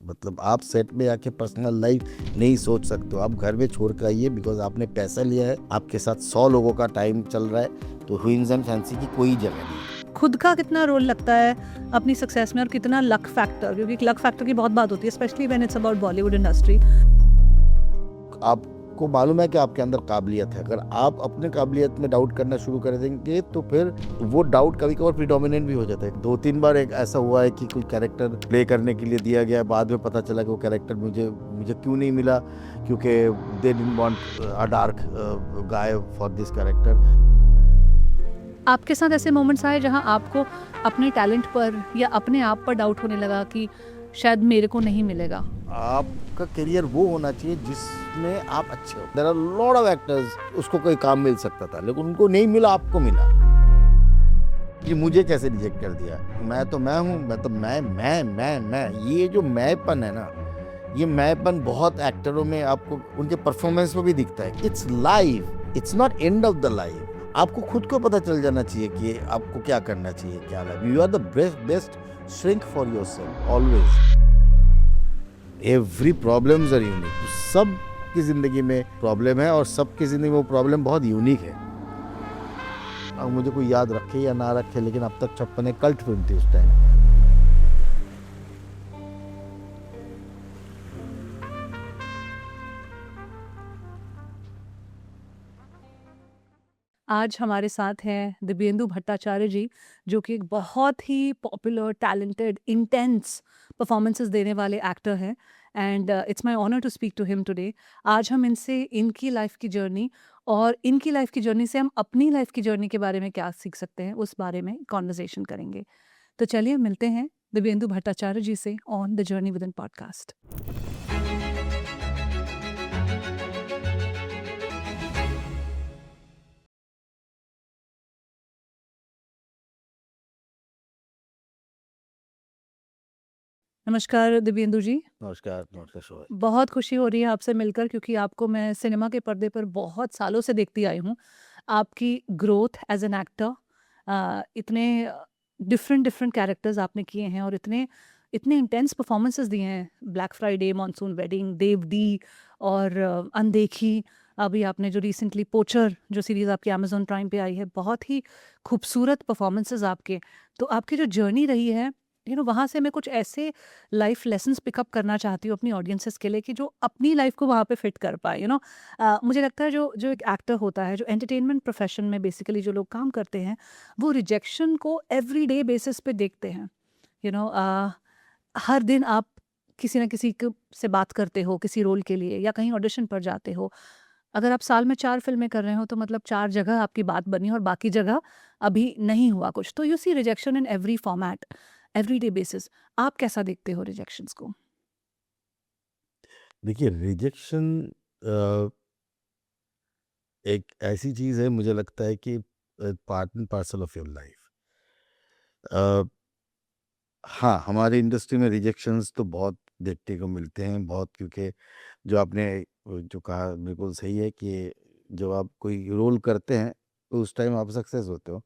मतलब आप सेट में आके पर्सनल लाइफ नहीं सोच सकते हो, आप घर में छोड़ कर आइए, बिकॉज आपने पैसा लिया है, आपके साथ 100 लोगों का टाइम चल रहा है, तो ह्विंग्स एंड फैंसी की कोई जगह नहीं है। खुद का कितना रोल लगता है अपनी सक्सेस में और कितना लक फैक्टर, क्योंकि लक फैक्टर की बहुत बात होती है specially when it's about Bollywood industry. आपको मालूम है कि आपके अंदर काबिलियत है, अगर आप अपने काबिलियत में डाउट करना शुरू कर देंगे तो फिर वो डाउट कभी कभार प्रीडोमिनेंट भी हो जाता है। 2-3 बार एक ऐसा हुआ है कि कोई कैरेक्टर प्ले करने के लिए दिया गया, बाद में पता चला कि वो कैरेक्टर मुझे मुझे क्यों नहीं मिला, क्योंकि they didn't want a dark guy for this character. आपके साथ ऐसे मोमेंट्स आए जहां आपको अपने टैलेंट पर या अपने आप पर डाउट होने लगा कि शायद मेरे को नहीं मिलेगा? आपका करियर वो होना चाहिए जिसमें आप अच्छे हो। There are lot of actors, उसको कोई काम मिल सकता था लेकिन उनको नहीं मिला, आपको मिला। कि मुझे कैसे रिजेक्ट कर दिया, मैं तो मैं हूँ, मैं तो मैं ये जो मैंपन है ना, ये मैंपन बहुत एक्टरों में आपको उनके परफॉर्मेंस में भी दिखता है। It's life, it's not end of the life. आपको खुद को पता चल जाना चाहिए कि आपको क्या करना चाहिए, क्या life. You are the best shrink for yourself always. Every problems are unique. सब की जिंदगी में प्रॉब्लम है और सबकी जिंदगी में वो प्रॉब्लम बहुत यूनिक है। अब मुझे कोई याद रखे या ना रखे, लेकिन अब तक 56 एक कल्ट फिल्म थी उस टाइम। आज हमारे साथ हैं दिव्येंदु भट्टाचार्य जी, जो कि एक बहुत ही पॉपुलर, टैलेंटेड, इंटेंस परफॉर्मेंसेस देने वाले एक्टर हैं and it's my honour to speak to him today. आज हम इनसे इनकी लाइफ की जर्नी और इनकी लाइफ की जर्नी से हम अपनी लाइफ की जर्नी के बारे में क्या सीख सकते हैं, उस बारे में कॉन्वर्सेशन करेंगे। तो चलिए मिलते हैं दिव्येंदु भट्टाचार्य जी से on the journey with in podcast. नमस्कार दिव्येंदु जी। नमस्कार, नमस्कार शोभा। बहुत खुशी हो रही है आपसे मिलकर, क्योंकि आपको मैं सिनेमा के पर्दे पर बहुत सालों से देखती आई हूँ। आपकी ग्रोथ एज एन एक्टर, इतने डिफरेंट डिफरेंट कैरेक्टर्स आपने किए हैं और इतने इतने इंटेंस परफॉर्मेंसेस दिए हैं। Black Friday, Monsoon Wedding, DevD और अनदेखी। अभी आपने जो रिसेंटली पोचर जो सीरीज़ आपकी अमेजोन प्राइम पे आई है, बहुत ही खूबसूरत परफॉर्मेंसेस आपके। तो आपकी जो जर्नी रही है, वहाँ से मैं कुछ ऐसे लाइफ लेसन्स पिकअप करना चाहती हूँ अपनी ऑडियंसेस के लिए कि जो अपनी लाइफ को वहाँ पे फिट कर पाए। मुझे लगता है जो जो एक एक्टर होता है, जो एंटरटेनमेंट प्रोफेशन में बेसिकली जो लोग काम करते हैं, वो रिजेक्शन को एवरीडे बेसिस पे देखते हैं। यू नो हर दिन आप किसी ना किसी से बात करते हो किसी रोल के लिए या कहीं ऑडिशन पर जाते हो। अगर आप साल में 4 फिल्में कर रहे हो तो मतलब 4 जगह आपकी बात बनी और बाकी जगह अभी नहीं हुआ कुछ। तो you see rejection in every format, everyday basis. आप कैसा देखते हो रिजेक्शंस को? देखिए, रिजेक्शन एक ऐसी चीज़ है, मुझे लगता है कि part and parcel of your life. हाँ, हमारी इंडस्ट्री में रिजेक्शंस तो बहुत देखने को मिलते हैं, बहुत, क्योंकि जो आपने जो कहा बिल्कुल सही है कि जब आप कोई रोल करते हैं तो उस टाइम आप सक्सेस होते हो,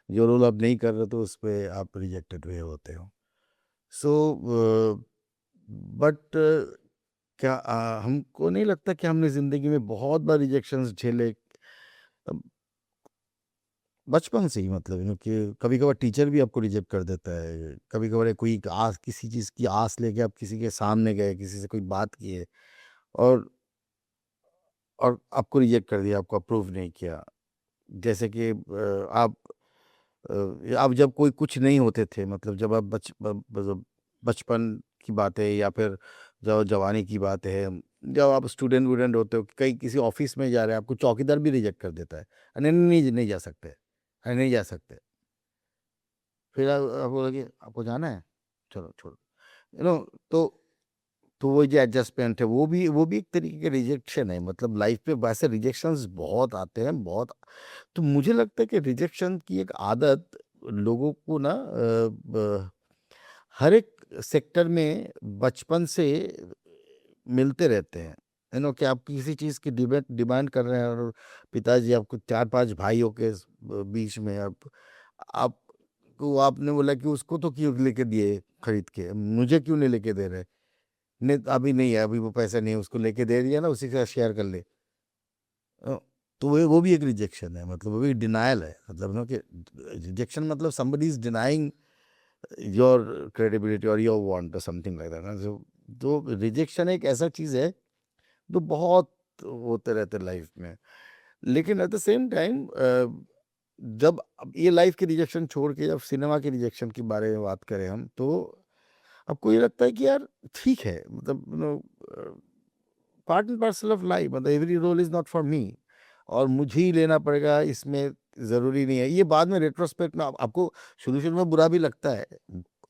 जो रोल आप नहीं कर रहे तो उस पे आप रिजेक्टेड हुए होते हो। सो बट क्या हमको नहीं लगता कि हमने ज़िंदगी में बहुत बार रिजेक्शंस झेले। अब बचपन से ही, मतलब कि कभी-कभार टीचर भी आपको रिजेक्ट कर देता है, कभी-कभार कोई आस, किसी चीज़ की आस लेके आप किसी के सामने गए, किसी से कोई बात किए और आपको रिजेक्ट कर दिया, आपको अप्रूव नहीं किया। जैसे कि आप जब कोई कुछ नहीं होते थे, मतलब जब आप मतलब बचपन की बात है या फिर जब जवानी की बात है, जब आप स्टूडेंट वूडेंट होते हो, कहीं किसी ऑफिस में जा रहे हैं, आपको चौकीदार भी रिजेक्ट कर देता है, नहीं नहीं नहीं नहीं जा सकते, अरे नहीं जा सकते। फिर आप बोलोगे आपको जाना है, चलो छोड़ो, यू नो। तो तो वो जो एडजस्टमेंट है, वो भी एक तरीके का रिजेक्शन है। मतलब लाइफ में वैसे रिजेक्शंस बहुत आते हैं, बहुत। तो मुझे लगता है कि रिजेक्शन की एक आदत लोगों को ना हर एक सेक्टर में बचपन से मिलते रहते हैं। कि आप किसी चीज़ की डिमांड डिमांड कर रहे हैं और पिताजी आपको 4-5 भाइयों के बीच में आपको आपने बोला कि उसको तो क्यों लेके दिए खरीद के, मुझे क्यों नहीं लेके दे रहे। नहीं अभी नहीं है, अभी वो पैसा नहीं है, उसको लेके दे दिया ना, उसी के साथ शेयर कर ले। तो वो भी एक रिजेक्शन है, मतलब वो भी डिनायल है, मतलब ना कि रिजेक्शन मतलब somebody is denying your credibility और योर वांट और समथिंग लाइक दैट ना। तो रिजेक्शन एक ऐसा चीज़ है जो बहुत होते रहते लाइफ में। लेकिन एट द सेम टाइम जब अब ये लाइफ के रिजेक्शन छोड़ के जब सिनेमा के रिजेक्शन के बारे में बात करें हम, तो आपको ये लगता है कि यार ठीक है, मतलब part and parcel of life, मतलब every role is not for me और मुझे ही लेना पड़ेगा, इसमें ज़रूरी नहीं है। ये बाद में रेट्रोस्पेक्ट में आपको शुरू शुरू में बुरा भी लगता है,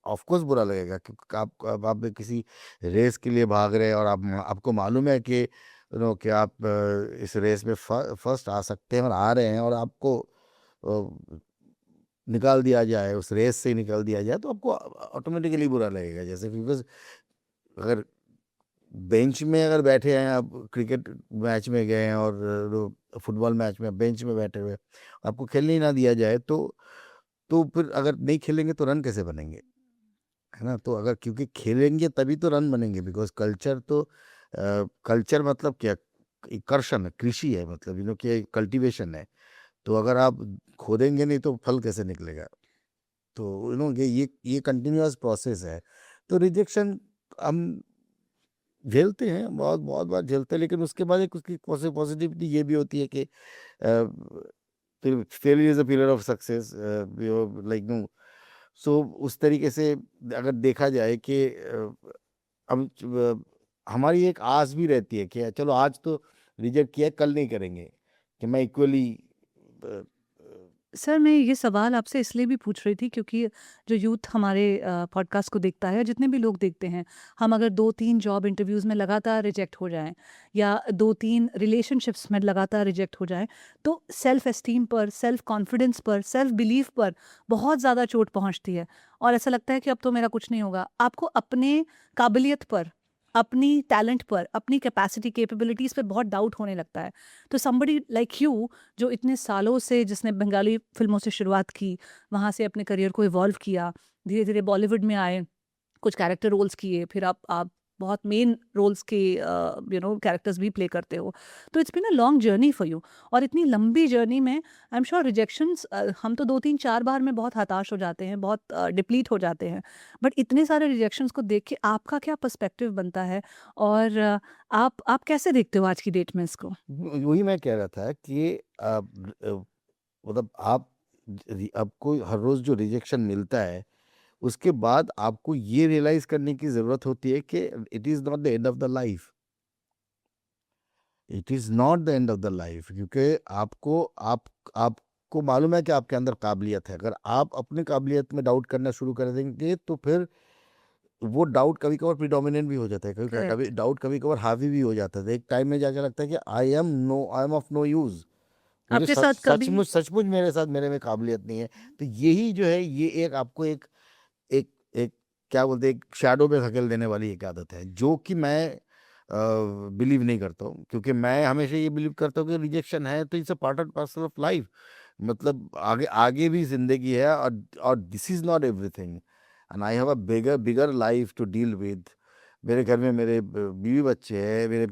ऑफ कोर्स बुरा लगेगा, क्योंकि आप किसी रेस के लिए भाग रहे हैं और आपको मालूम है कि कि आप इस रेस में फर्स्ट आ सकते हैं और आ रहे हैं, और आपको निकाल दिया जाए, उस रेस से ही निकाल दिया जाए, तो आपको ऑटोमेटिकली बुरा लगेगा। जैसे बिकॉज अगर बेंच में अगर बैठे हैं आप, क्रिकेट मैच में गए हैं और फुटबॉल मैच में बेंच में बैठे हुए, आपको खेलने ही ना दिया जाए, तो फिर अगर नहीं खेलेंगे तो रन कैसे बनेंगे, है ना? तो अगर क्योंकि खेलेंगे तभी तो रन बनेंगे, बिकॉज कल्चर तो कल्चर मतलब क्या, कर्षण है, कृषि है, मतलब कि कल्टीवेशन है। तो अगर आप खोदेंगे नहीं तो फल कैसे निकलेगा? तो ये कंटिन्यूअस प्रोसेस है। तो रिजेक्शन हम झेलते हैं, बहुत बहुत बार झेलते हैं, लेकिन उसके बाद एक उसकी पॉजिटिविटी ये भी होती है कि failure is a pillar of success, like no. So उस तरीके से अगर देखा जाए कि हम हमारी एक आस भी रहती है कि चलो आज तो रिजेक्ट किया, कल नहीं करेंगे, कि मैं इक्वली। सर, मैं ये सवाल आपसे इसलिए भी पूछ रही थी क्योंकि जो यूथ हमारे पॉडकास्ट को देखता है, जितने भी लोग देखते हैं, हम अगर 2-3 जॉब इंटरव्यूज़ में लगातार रिजेक्ट हो जाएँ या 2-3 रिलेशनशिप्स में लगातार रिजेक्ट हो जाएँ, तो सेल्फ एस्टीम पर, सेल्फ कॉन्फिडेंस पर, सेल्फ बिलीफ पर बहुत ज़्यादा चोट पहुँचती है और ऐसा लगता है कि अब तो मेरा कुछ नहीं होगा। आपको अपने काबिलियत पर, अपनी टैलेंट पर, अपनी कैपेसिटी, कैपेबिलिटीज़ पे बहुत डाउट होने लगता है। तो समबडी लाइक यू, जो इतने सालों से, जिसने बंगाली फ़िल्मों से शुरुआत की, वहाँ से अपने करियर को इवॉल्व किया, धीरे-धीरे बॉलीवुड में आए, कुछ कैरेक्टर रोल्स किए, फिर आप बहुत मेन रोल्स के कैरेक्टर्स भी प्ले करते हो। तो it's been a long journey for you और इतनी लंबी जर्नी में आई एम श्योर रिजेक्शंस, हम तो 2-3-4 बार में बहुत हताश हो जाते हैं, बहुत डिप्लीट हो जाते हैं। बट इतने सारे रिजेक्शंस को देख के आपका क्या पर्सपेक्टिव बनता है और आप कैसे देखते हो आज की डेट में इसको? वही मैं कह रहा था कि मतलब आपको हर रोज जो रिजेक्शन मिलता है, उसके बाद आपको ये रियलाइज करने की जरूरत होती है कि it is not the end of the life. It is not the end of the life, क्योंकि आपको मालूम है कि आपके अंदर काबिलियत है। अगर आप अपनी काबिलियत में डाउट करना शुरू कर देंगे, तो फिर वो डाउट कभी कभार प्रिडोमिनेंट भी हो जाता है, कभी करेक्ट। कभी डाउट कभी कभार हावी भी हो जाता है। एक टाइम में जाके लगता है कि I am of no use, मुझे आपके साथ कभी सचमुच मेरे साथ, मेरे में काबिलियत नहीं है। तो यही जो है, ये एक आपको एक एक क्या बोलते हैं, एक शैडो में धकेल देने वाली एक आदत है, जो कि मैं बिलीव नहीं करता हूँ, क्योंकि मैं हमेशा ये बिलीव करता हूँ कि रिजेक्शन है तो it's a part and parcel of life. मतलब आगे आगे भी जिंदगी है, और this is not everything, and I have a bigger bigger life to deal with. मेरे घर में मेरे बीवी बच्चे हैं, मेरे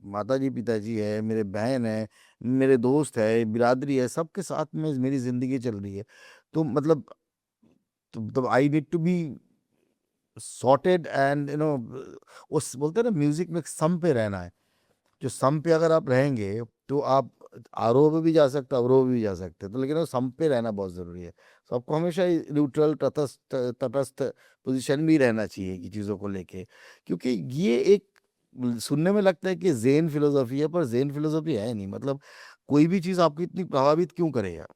माता जी पिताजी है, मेरे बहन है, मेरे दोस्त है, बिरादरी है, सबके साथ में मेरी जिंदगी चल रही है। तो मतलब तो I need to be sorted, and उस बोलते हैं ना, म्यूजिक में सम पे रहना है। जो सम पे अगर आप रहेंगे, तो आप आरोह पे भी जा सकते, अवरोह पे भी जा सकते हैं, तो लेकिन वो सम पे रहना बहुत जरूरी है। तो आपको हमेशा न्यूट्रल, तटस्थ तटस्थ पोजीशन में रहना चाहिए कि चीज़ों को लेके, क्योंकि ये एक सुनने में लगता है कि ज़ेन फिलोसॉफी है, पर ज़ेन फिलोसॉफी है नहीं। मतलब कोई भी चीज़ आपको इतनी प्रभावित क्यों करेगा?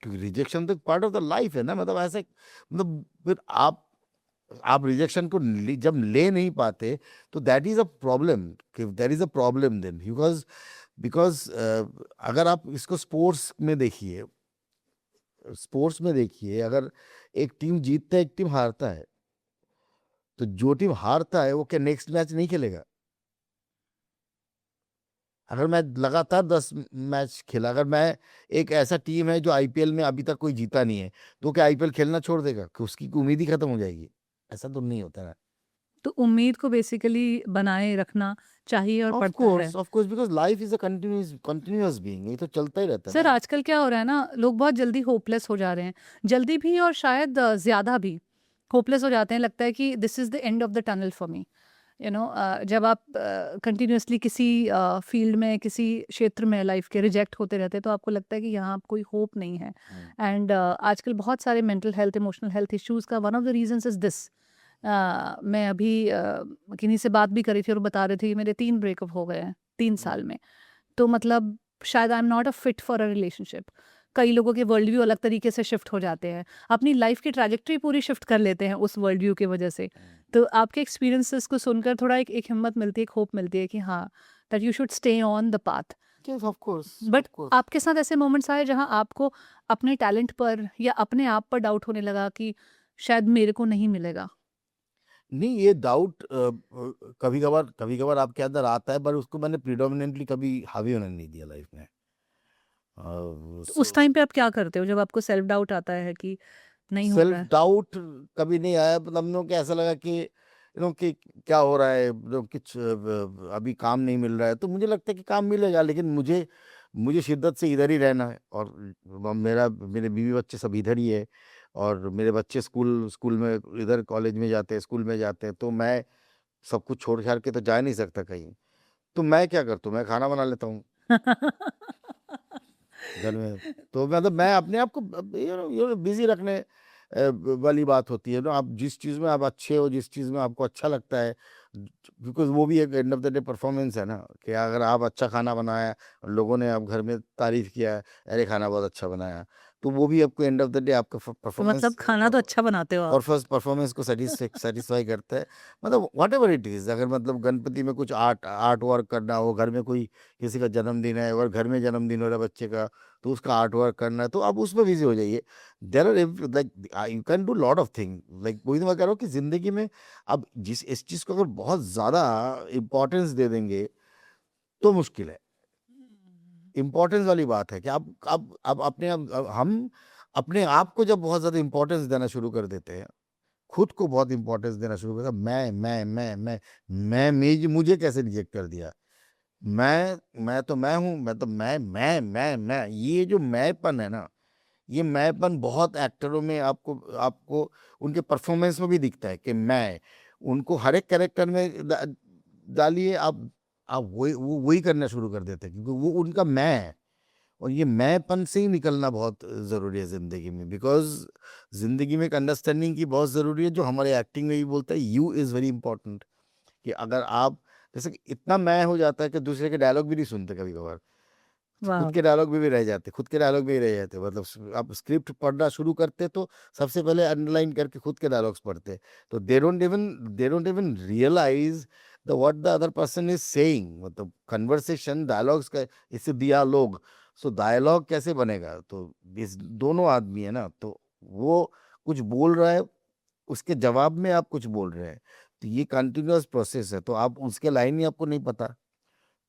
क्योंकि रिजेक्शन तो पार्ट ऑफ द लाइफ है ना, मतलब ऐसे, मतलब फिर आप रिजेक्शन को जब ले नहीं पाते, तो दैट इज अ प्रॉब्लम, कि there is a problem then, because because अगर आप इसको स्पोर्ट्स में देखिए, अगर एक टीम जीतता है, एक टीम हारता है, तो जो टीम हारता है वो क्या नेक्स्ट मैच नहीं खेलेगा? अगर मैं लगातार 10 मैच खेला, अगर मैं, एक ऐसा टीम है जो आईपीएल में अभी तक कोई जीता नहीं है, तो क्या आईपीएल खेलना छोड़ देगा, कि उसकी उम्मीद ही खत्म हो जाएगी? ऐसा तो नहीं होता ना। तो उम्मीद को बेसिकली बनाए रखना चाहिए और पड़ता है। Of course, because life is a continuous being, ये तो चलता ही रहता है सर ना। आजकल क्या हो रहा है ना, लोग बहुत जल्दी होपलेस हो जा रहे हैं, जल्दी भी और शायद ज़्यादा भी होपलेस हो जाते हैं। लगता है कि this is the end of the tunnel for me. जब आप कंटिन्यूअसली किसी फील्ड में, किसी क्षेत्र में लाइफ के रिजेक्ट होते रहते हैं, तो आपको लगता है कि यहाँ कोई होप नहीं है। एंड आजकल बहुत सारे mental health, emotional health issues का one of the reasons is this. मैं अभी किन्हीं से बात भी करी थी और वो बता रहे थे कि मेरे 3 ब्रेकअप हो गए हैं 3 साल में। तो मतलब शायद आई am not a fit for a relationship. कई लोगों के वर्ल्ड व्यू अलग तरीके से शिफ्ट हो जाते हैं, अपनी लाइफ की ट्रैजेक्टरी पूरी शिफ्ट कर लेते हैं उस वर्ल्ड व्यू की वजह से। तो आपके एक्सपीरियंसेस को सुनकर थोड़ा एक हिम्मत मिलती है, एक होप मिलती है कि हाँ, that you should stay on the path. Yes of course, but आपके साथ ऐसे मोमेंट्स आए जहाँ आपको अपने टैलेंट पर या अपने आप पर डाउट होने लगा कि शायद मेरे को नहीं मिलेगा? नहीं, ये डाउट कभी कभार आपके अंदर आता है, पर उसको मैंने प्रिडोमिनेंटली कभी हावी होने नहीं दिया लाइफ में। तो उस टाइम पे आप क्या करते हो जब आपको सेल्फ डाउट आता है कि नहीं हो सेल्फ रहा है? डाउट कभी नहीं आया, मतलब हम लोग को ऐसा लगा कि कि क्या हो रहा है, कुछ अभी काम नहीं मिल रहा है, तो मुझे लगता है कि काम मिलेगा, लेकिन मुझे मुझे शिद्दत से इधर ही रहना है। और मेरे बीवी बच्चे सब इधर ही है, और मेरे बच्चे स्कूल स्कूल में इधर कॉलेज में जाते हैं, स्कूल में जाते हैं, तो मैं सब कुछ छोड़ छाड़ के तो जा नहीं सकता कहीं। तो मैं क्या करता हूँ, मैं खाना बना लेता हूँ घर में। तो मतलब मैं अपने आप को बिजी रखने वाली बात होती है ना। आप जिस चीज़ में आप अच्छे हो, जिस चीज़ में आपको अच्छा लगता है, बिकॉज वो भी एक end of the day performance है ना। कि अगर आप अच्छा खाना बनाया, लोगों ने आप घर में तारीफ किया, अरे खाना बहुत अच्छा बनाया, तो वो भी आपको एंड ऑफ द डे आपका तो परफॉर्मेंस मतलब खाना तो अच्छा बनाते हो आप। परफॉर्मेंस को सेटिस्फाई करता है। मतलब व्हाट एवर इट इज, अगर मतलब गणपति में कुछ आर्ट वर्क करना हो, घर में कोई किसी का जन्मदिन है और घर में जन्मदिन हो रहा है बच्चे का, तो उसका आर्ट वर्क करना है, तो आप उसमें बिजी हो जाइए। There are like you can do lot of thing. Like वही तो मैं कह रहा हूँ कि जिंदगी में अब इस चीज को अगर बहुत ज्यादा इम्पोर्टेंस दे देंगे तो मुश्किल है। इम्पोर्टेंस वाली बात है कि आप हम अपने आप को जब बहुत ज्यादा इम्पोर्टेंस देना शुरू कर देते हैं, खुद को बहुत इंपॉर्टेंस देना शुरू कर, मुझे कैसे रिजेक्ट कर दिया, मैं तो मैं हूं, मैं तो मैं, ये जो मैंपन है ना, ये मैंपन बहुत एक्टरों में आपको आपको उनके परफॉर्मेंस में भी दिखता है कि मैं उनको हर एक कैरेक्टर में डालिए, आप वही करना शुरू कर देते हैं, क्योंकि वो उनका मैं है। और ये मैंपन से ही निकलना बहुत ज़रूरी है ज़िंदगी में, बिकॉज ज़िंदगी में एक अंडरस्टैंडिंग की बहुत ज़रूरी है, जो हमारे एक्टिंग में भी बोलता है, यू इज़ वेरी इंपॉर्टेंट। कि अगर आप जैसे कि इतना मैं हो जाता है कि दूसरे के डायलॉग भी नहीं सुनते कभी कभार, खुद वाह! के डायलॉग भी रह जाते, खुद के डायलॉग भी रह जाते, मतलब आप स्क्रिप्ट पढ़ना शुरू करते तो सबसे पहले अंडरलाइन करके खुद के डायलॉग्स पढ़ते, तो they don't even realise the what the other person is saying. मतलब कन्वर्सेशन डायलॉग्स का, इससे डियालॉग, सो डायलॉग कैसे बनेगा, तो इस दोनों आदमी है ना, तो वो कुछ बोल रहा है, उसके जवाब में आप कुछ बोल रहे हैं, तो ये कंटिन्यूअस प्रोसेस है, तो आप उसके लाइन ही आपको नहीं पता,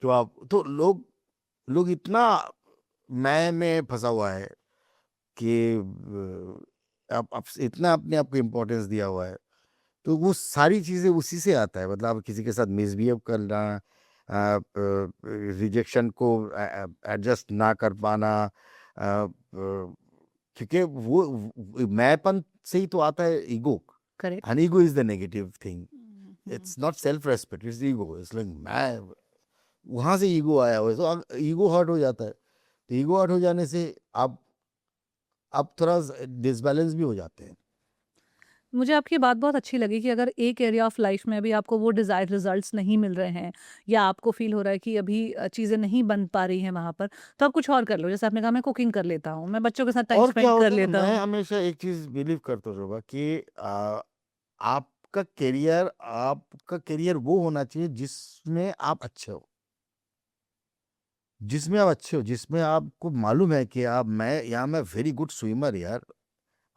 तो आप तो लोग इतना मैं में फंसा हुआ है कि आप इतना अपने आप को इम्पोर्टेंस दिया हुआ है, तो वो सारी चीजें उसी से आता है। मतलब आप किसी के साथ मिसबिहेव करना, रिजेक्शन को एडजस्ट ना कर पाना, क्योंकि वो मैंपन से ही तो आता है ego. Correct. And ego is the negative thing, it's not self respect, it's ego. It's like मैं, वहां से ईगो आया हुआ है, तो ईगो हर्ट हो जाता है। तो ईगो हर्ट हो जाने से आप थोड़ा डिसबैलेंस भी हो जाते हैं। मुझे आपकी बात बहुत अच्छी लगी कि अगर एक एरिया ऑफ लाइफ में अभी आपको वो डिज़ायर्ड रिजल्ट्स नहीं मिल रहे हैं या आपको फ़ील हो रहा है कि अभी चीज़ें नहीं बन पा रही हैं वहाँ पर, तो आप कुछ और कर लो। जैसे आपने कहा मैं कुकिंग कर लेता हूँ, मैं बच्चों के साथ टाइम और क्या स्पेंड कर होता है ना, लेता मैं हूँ। हमेशा एक चीज बिलीव करता हूँ शोभा, कि आपका करियर वो होना चाहिए जिसमें आप अच्छे हो, जिसमें आपको मालूम है कि मैं वेरी गुड स्विमर यार,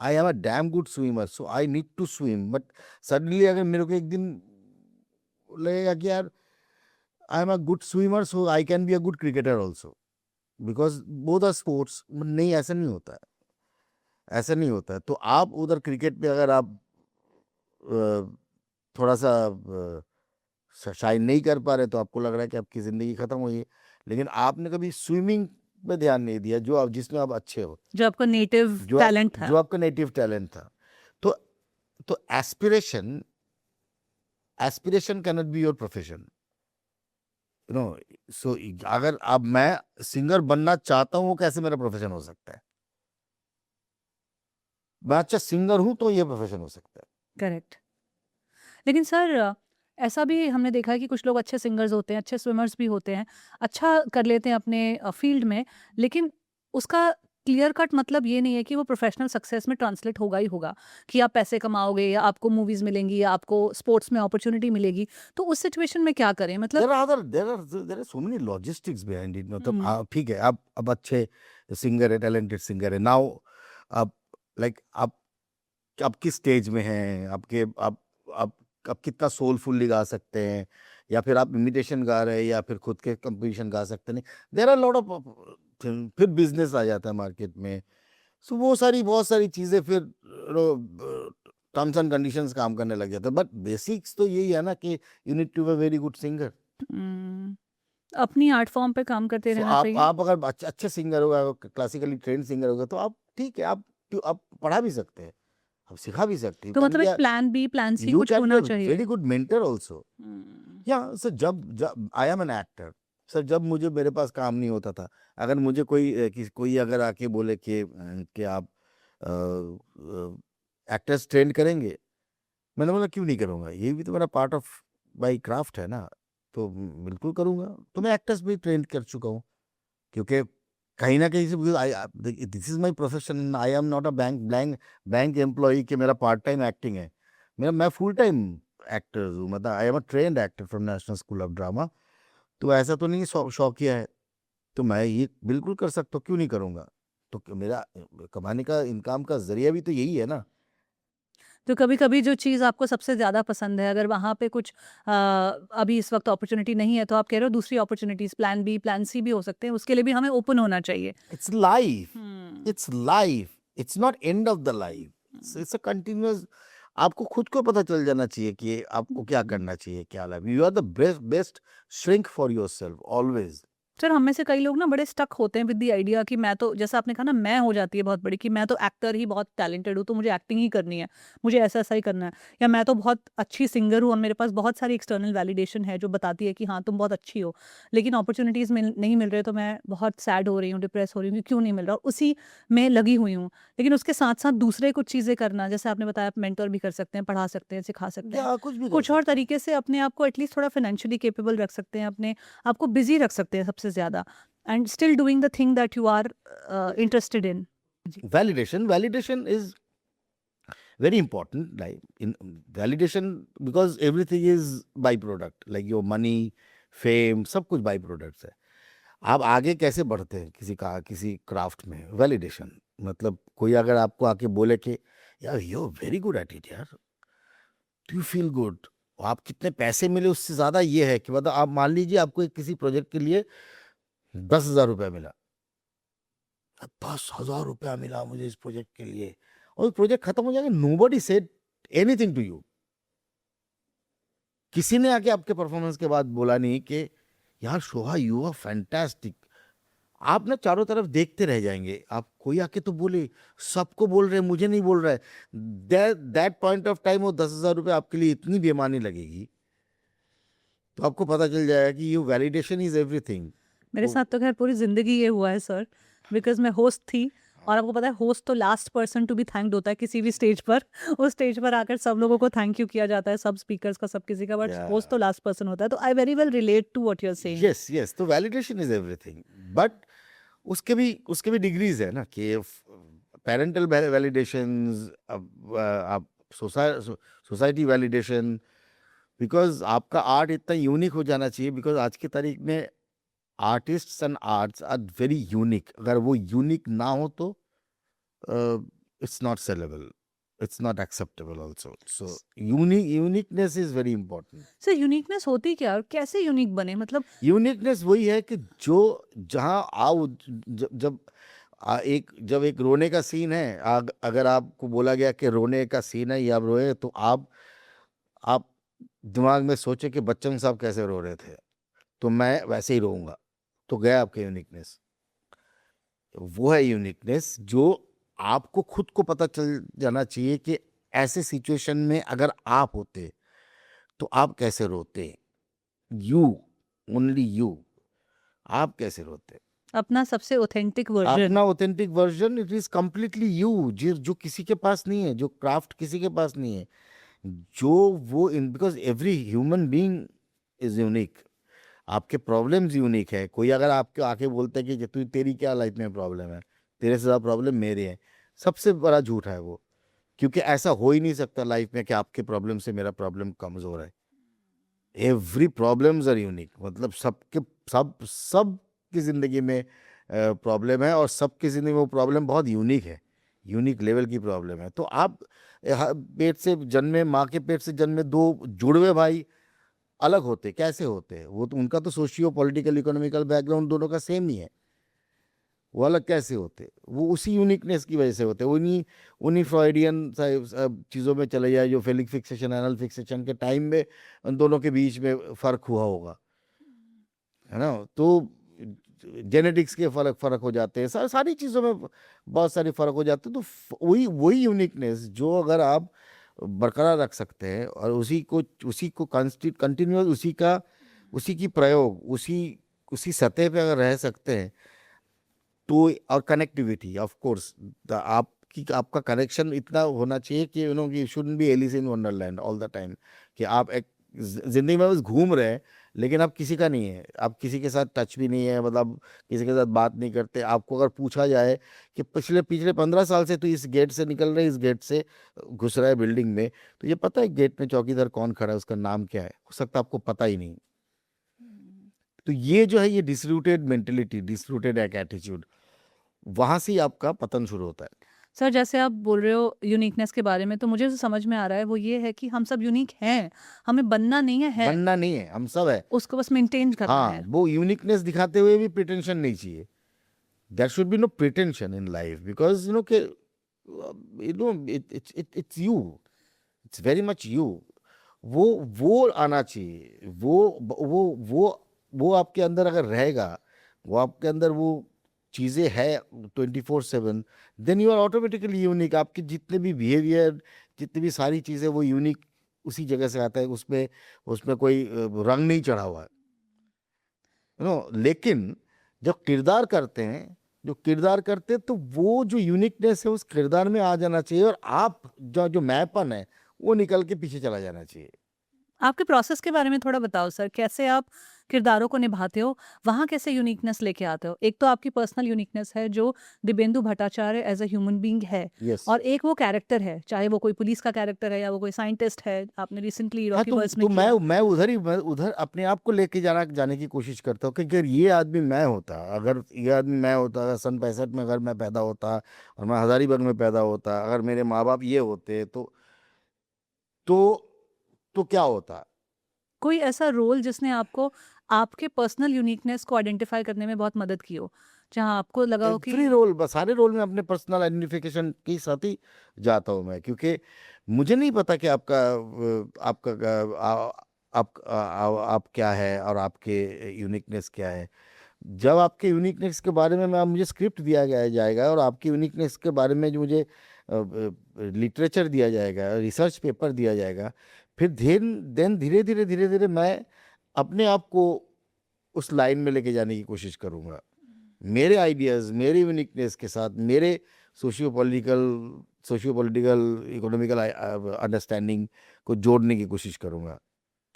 I am a damn good swimmer, so I need to swim. But suddenly अगर मेरे को एक दिन लगेगा कि यार I am a good swimmer, so I can be a good cricketer also, because both are sports. नहीं, ऐसा नहीं होता है, ऐसा नहीं होता है। तो आप उधर क्रिकेट में अगर आप थोड़ा सा शाइन नहीं कर पा रहे तो आपको लग रहा है कि आपकी ज़िंदगी ख़त्म हुई है। लेकिन आपने कभी स्विमिंग पे ध्यान नहीं दिया जो आप जिसमें आप अच्छे हो, जो आपका नेटिव टैलेंट था। जो आपका नेटिव टैलेंट था। तो aspiration can not be your profession, you know. So अगर अब मैं सिंगर बनना चाहता हूँ, वो कैसे मेरा प्रोफेशन हो सकता है? मैं अच्छा सिंगर हूँ तो ये प्रोफेशन हो सकता है। करेक्ट। लेकिन सर ऐसा भी हमने देखा है कि कुछ लोग अच्छे सिंगर्स होते हैं, अच्छे स्विमर्स भी होते हैं, अच्छा कर लेते हैं अपने फील्ड में, लेकिन उसका क्लियर कट मतलब ये नहीं है कि वो प्रोफेशनल सक्सेस में ट्रांसलेट होगा ही होगा, कि आप पैसे कमाओगे या आपको मूवीज़ मिलेंगी या आपको स्पोर्ट्स में अपॉर्चुनिटी मिलेगी। तो उस सिचुएशन में क्या करें? मतलब there are so many logistics behind it. मतलब हुँ, ठीक है, आप अब अच्छे सिंगर है, टैलेंटेड सिंगर है। नाउ आप लाइक आप किस स्टेज में हैं, आप आप कितना सोलफुली गा सकते हैं, या फिर आप इमिटेशन गा रहे हैं, या फिर खुद के कंपोजिशन गा सकते नहीं। देयर आर लॉट ऑफ फिर बिजनेस आ जाता है मार्केट में। सो वो सारी बहुत सारी चीजें फिर टर्म्स एंड कंडीशंस काम करने लग जाते हैं। बट बेसिक्स तो यही है ना कि you need to be very good singer. हुँ, अपनी आर्ट फॉर्म पे काम करते सो रहना चाहिए। आप अगर अच्छे सिंगर होगा, क्लासिकली ट्रेंड सिंगर होगा, तो आप ठीक है, आप पढ़ा भी सकते हैं, आप सिखा भी सकते हैं। तो मतलब एक plan B, plan C You कुछ can be होना a चाहिए। very good mentor also. हुँ, Yeah, so जब I am an actor sir, जब मुझे मेरे पास काम नहीं होता था, अगर मुझे कोई अगर आके बोले कि आप एक्टर्स ट्रेन करेंगे, मैंने बोला क्यों नहीं करूँगा, ये भी तो मेरा पार्ट ऑफ माई क्राफ्ट है ना, तो बिल्कुल करूँगा। तो मैं एक्टर्स भी ट्रेन कर चुका हूँ, क्योंकि कहीं ना कहीं से I this is my profession. I am not a bank employ कि मेरा पार्ट टाइम एक्टिंग है। मैं फुल टाइम एक्टर हूँ, मतलब I am a trained actor from National school of Drama. तो ऐसा तो नहीं शौकिया है, तो मैं ये बिल्कुल कर सकता हूँ, क्यों नहीं करूँगा? तो मेरा कमाने का, इनकम का जरिया भी तो यही है ना। तो कभी-कभी जो चीज़ आपको सबसे ज़्यादा पसंद है, अगर वहाँ पे कुछ अभी इस वक़्त अपॉर्च्युनिटी नहीं है, तो आप कह रहे हो दूसरी opportunities plan B, plan C भी हो सकते हैं, उसके लिए भी हमें ओपन होना चाहिए। It's life, hmm, it's not end of the life, hmm. It's a continuous. आपको खुद को पता चल जाना चाहिए कि आपको क्या करना चाहिए, क्या life. You are the best best shrink for yourself always. Sir, हम में से कई लोग ना बड़े स्टक होते हैं विद द आइडिया कि मैं तो, जैसा आपने कहा ना, मैं हो जाती है बहुत बड़ी कि मैं तो एक्टर ही बहुत टैलेंटेड हूँ, तो मुझे एक्टिंग ही करनी है, मुझे ऐसा-ऐसा ही करना है। या मैं तो बहुत अच्छी सिंगर हूँ और मेरे पास बहुत सारी एक्सटर्नल वैलिडेशन है जो बताती है कि हाँ, तुम बहुत अच्छी हो। लेकिन अपॉर्च्युनिटीज़ नहीं मिल रहे, तो मैं बहुत सैड हो रही हूँ, डिप्रेस हो रही हूँ कि क्यों नहीं मिल रहा, और उसी में लगी हुई हूँ। लेकिन उसके साथ-साथ दूसरे कुछ चीज़ें करना, जैसे आपने बताया, आप मेंटर भी कर सकते हैं, पढ़ा सकते हैं, सिखा सकते हैं। या कुछ भी कर कुछ और सकते हैं। तरीके से अपने आप को एटलीस्ट थोड़ा फाइनेंशियली कैपेबल रख सकते हैं, अपने आप को बिज़ी रख सकते हैं सबसे ज़्यादा। And still doing the thing that you are interested in. Ji. Validation is very important, like in validation, because everything is byproduct, like your money, fame, सब कुछ बाई प्रोडक्ट्स है। आप आगे कैसे बढ़ते हैं किसी क्राफ्ट में? वैलिडेशन। मतलब कोई अगर आपको आके बोले कि यार you are very good at it यार, डू यू फील गुड, आप कितने पैसे मिले उससे ज्यादा ये है कि मतलब आप मान लीजिए आपको किसी प्रोजेक्ट के लिए 10,000 रुपया मिला, 10,000 रुपया मिला मुझे इस प्रोजेक्ट के लिए, और प्रोजेक्ट खत्म हो जाएगा, nobody said anything to you. किसी ने आके आपके परफॉर्मेंस के बाद बोला नहीं कि यार शोभा यू आर फैंटास्टिक। आप ना चारों तरफ देखते रह जाएंगे, आप कोई आके तो बोले, सबको बोल रहे हैं, मुझे नहीं बोल रहा है। दैट पॉइंट ऑफ टाइम वो 10,000 रुपये आपके लिए इतनी बेमानी लगेगी, तो आपको पता चल जाएगा कि यू वैलिडेशन इज एवरीथिंग। मेरे साथ तो खैर पूरी ज़िंदगी ये हुआ है सर, बिकॉज़ मैं होस्ट थी, और आपको पता है होस्ट तो last person to be thanked होता है किसी भी स्टेज पर। उस स्टेज पर आकर सब लोगों को थैंक यू किया जाता है, सब स्पीकर्स का, सब किसी का, बट या होस्ट तो लास्ट पर्सन होता है। तो I very well relate to what you are saying. Yes yes, तो वैलिडेशन इज एवरीथिंग। बट उसके भी डिग्रीज है ना, कि पेरेंटल वैलिडेशंस, आप सोसाइटी वैलिडेशन, बिकॉज आपका आर्ट इतना यूनिक हो जाना चाहिए, बिकॉज आज की तारीख में artists and arts are very unique. अगर वो यूनिक ना हो तो it's not saleable, it's not acceptable also. So uniqueness is very important. Sir, uniqueness होती क्या है और कैसे यूनिक बने? मतलब यूनिकनेस वही है कि जो जहाँ आओ, जब एक रोने का सीन है, अगर आपको बोला गया कि रोने का सीन है, या आप रोए, तो आप दिमाग में सोचे कि बच्चन साहब कैसे रो रहे थे, तो मैं वैसे ही रोऊंगा। तो गया आपका यूनिकनेस। वो है यूनिकनेस जो आपको खुद को पता चल जाना चाहिए कि ऐसे सिचुएशन में अगर आप होते तो आप कैसे रोते। यू, ओनली यू, आप कैसे रोते। अपना सबसे ऑथेंटिक वर्जन। अपना authentic version, it is completely you, जो किसी के पास नहीं है, जो क्राफ्ट किसी के पास नहीं है, जो वो इन, because every human being is unique. आपके प्रॉब्लम्स यूनिक है। कोई अगर आपके आके बोलता है कि तू, तेरी क्या लाइफ में प्रॉब्लम है, तेरे से ज़्यादा प्रॉब्लम मेरे हैं, सबसे बड़ा झूठ है वो। क्योंकि ऐसा हो ही नहीं सकता लाइफ में कि आपके प्रॉब्लम से मेरा प्रॉब्लम कमज़ोर है। एवरी प्रॉब्लम्स आर यूनिक, मतलब सबके सब की ज़िंदगी में प्रॉब्लम है, और सबकी ज़िंदगी में वो प्रॉब्लम बहुत यूनिक है, यूनिक लेवल की प्रॉब्लम है। तो आप पेट से जन्मे, माँ के पेट से जन्मे दो जुड़वे भाई अलग होते कैसे होते हैं? वो तो उनका तो सोशियो पॉलिटिकल इकोनॉमिकल बैकग्राउंड दोनों का सेम ही है, वो अलग कैसे होते? वो उसी यूनिकनेस की वजह से होते। उन्हीं उन्हीं फ्रॉइडियन चीज़ों में चले जाए, जो फेलिक फिक्सेशन, एनल फिक्सेशन के टाइम में उन दोनों के बीच में फ़र्क हुआ होगा, है ना? तो जेनेटिक्स के फर्क हो जाते हैं, सारी चीज़ों में बहुत सारे फ़र्क हो जाते हैं। तो वही वही यूनिकनेस जो अगर आप बरकरार रख सकते हैं, और उसी को कंटिन्यूस, उसी की प्रयोग, उसी सतह पे अगर रह सकते हैं, तो और कनेक्टिविटी ऑफ कोर्स, आपका कनेक्शन इतना होना चाहिए कि यू नो, कि shouldn't be Alice in Wonderland all the time, कि आप एक जिंदगी में बस घूम रहे हैं, लेकिन आप किसी का नहीं है, आप किसी के साथ टच भी नहीं है, मतलब किसी के साथ बात नहीं करते। आपको अगर पूछा जाए कि पिछले पिछले 15 साल से तो इस गेट से निकल रहे, इस गेट से घुस रहा है बिल्डिंग में, तो ये पता है गेट में चौकीदार कौन खड़ा है, उसका नाम क्या है? हो सकता है आपको पता ही नहीं। तो ये जो है, ये डिसरूटेड मेंटेलिटी, डिसरूटेड एक एटीट्यूड, वहां से ही आपका पतन शुरू होता है। सर जैसे आप बोल रहे हो यूनिकनेस के बारे में, तो मुझे जो समझ में आ रहा है वो ये है कि हम सब यूनिक हैं, हमें बनना नहीं है बनना नहीं है, हम सब है। उसको बस मेंटेन करना हाँ, है। वो यूनिकनेस दिखाते हुए भी प्रिटेंशन नहीं चाहिए। There should be no pretension in life, because you know के you know it's you, it's very much you. वो आना चाहिए, वो आपके अंदर अगर रहेगा, वो आपके अंदर वो चीज़ें है 24/7, then you are automatically unique. आपके जितने भी बिहेवियर, जितनी भी सारी चीज़ें, वो यूनिक उसी जगह से आता है। उसमें उसमें कोई रंग नहीं चढ़ा हुआ है, यू नो। लेकिन जब किरदार करते हैं, जो किरदार करते हैं, तो वो जो यूनिकनेस है उस किरदार में आ जाना चाहिए, और आप जो जो मैंपन है वो निकल के पीछे चला जाना चाहिए। आपके प्रोसेस के बारे में थोड़ा बताओ सर, कैसे आप किरदारों को निभाते हो? वहाँ कैसे यूनिकनेस लेके आते हो? एक तो आपकी पर्सनल यूनिकनेस है जो Dibyendu Bhattacharya as a human being है, यस। और एक वो कैरेक्टर है, चाहे वो कोई पुलिस का कैरेक्टर है या वो कोई साइंटिस्ट है, आपने रिसेंटली हाँ, रॉकी तो बर्ड्स में तो किया। मैं उधर अपने आप को लेके जाने की कोशिश करता हूँ कि अगर ये आदमी मैं होता, अगर ये आदमी मैं होता, अगर सन 65 में अगर मैं पैदा होता, और मैं हजारीबाग में पैदा होता, अगर मेरे माँ बाप ये होते, तो तो क्या होता। कोई ऐसा रोल जिसने आपको आपके पर्सनल यूनिकनेस को आइडेंटिफाई करने में बहुत मदद की हो, जहाँ आपको लगा हो कि एवरी रोल, बस सारे रोल में अपने पर्सनल आइडेंटिफिकेशन के साथ ही जाता हूँ मैं, क्योंकि मुझे नहीं पता कि आपका आप क्या है, और आपके यूनिकनेस क्या है। जब आपके यूनिकनेस के बारे में मुझे स्क्रिप्ट दिया गया जाएगा, और आपके यूनिकनेस के बारे में जो मुझे लिटरेचर दिया जाएगा, रिसर्च पेपर दिया जाएगा, फिर देन धीरे धीरे मैं अपने आप को उस लाइन में लेके जाने की कोशिश करूँगा, मेरे आइडियाज़, मेरे यूनिकनेस के साथ, मेरे सोशियो पॉलिटिकल इकोनॉमिकल अंडरस्टैंडिंग को जोड़ने की कोशिश करूँगा।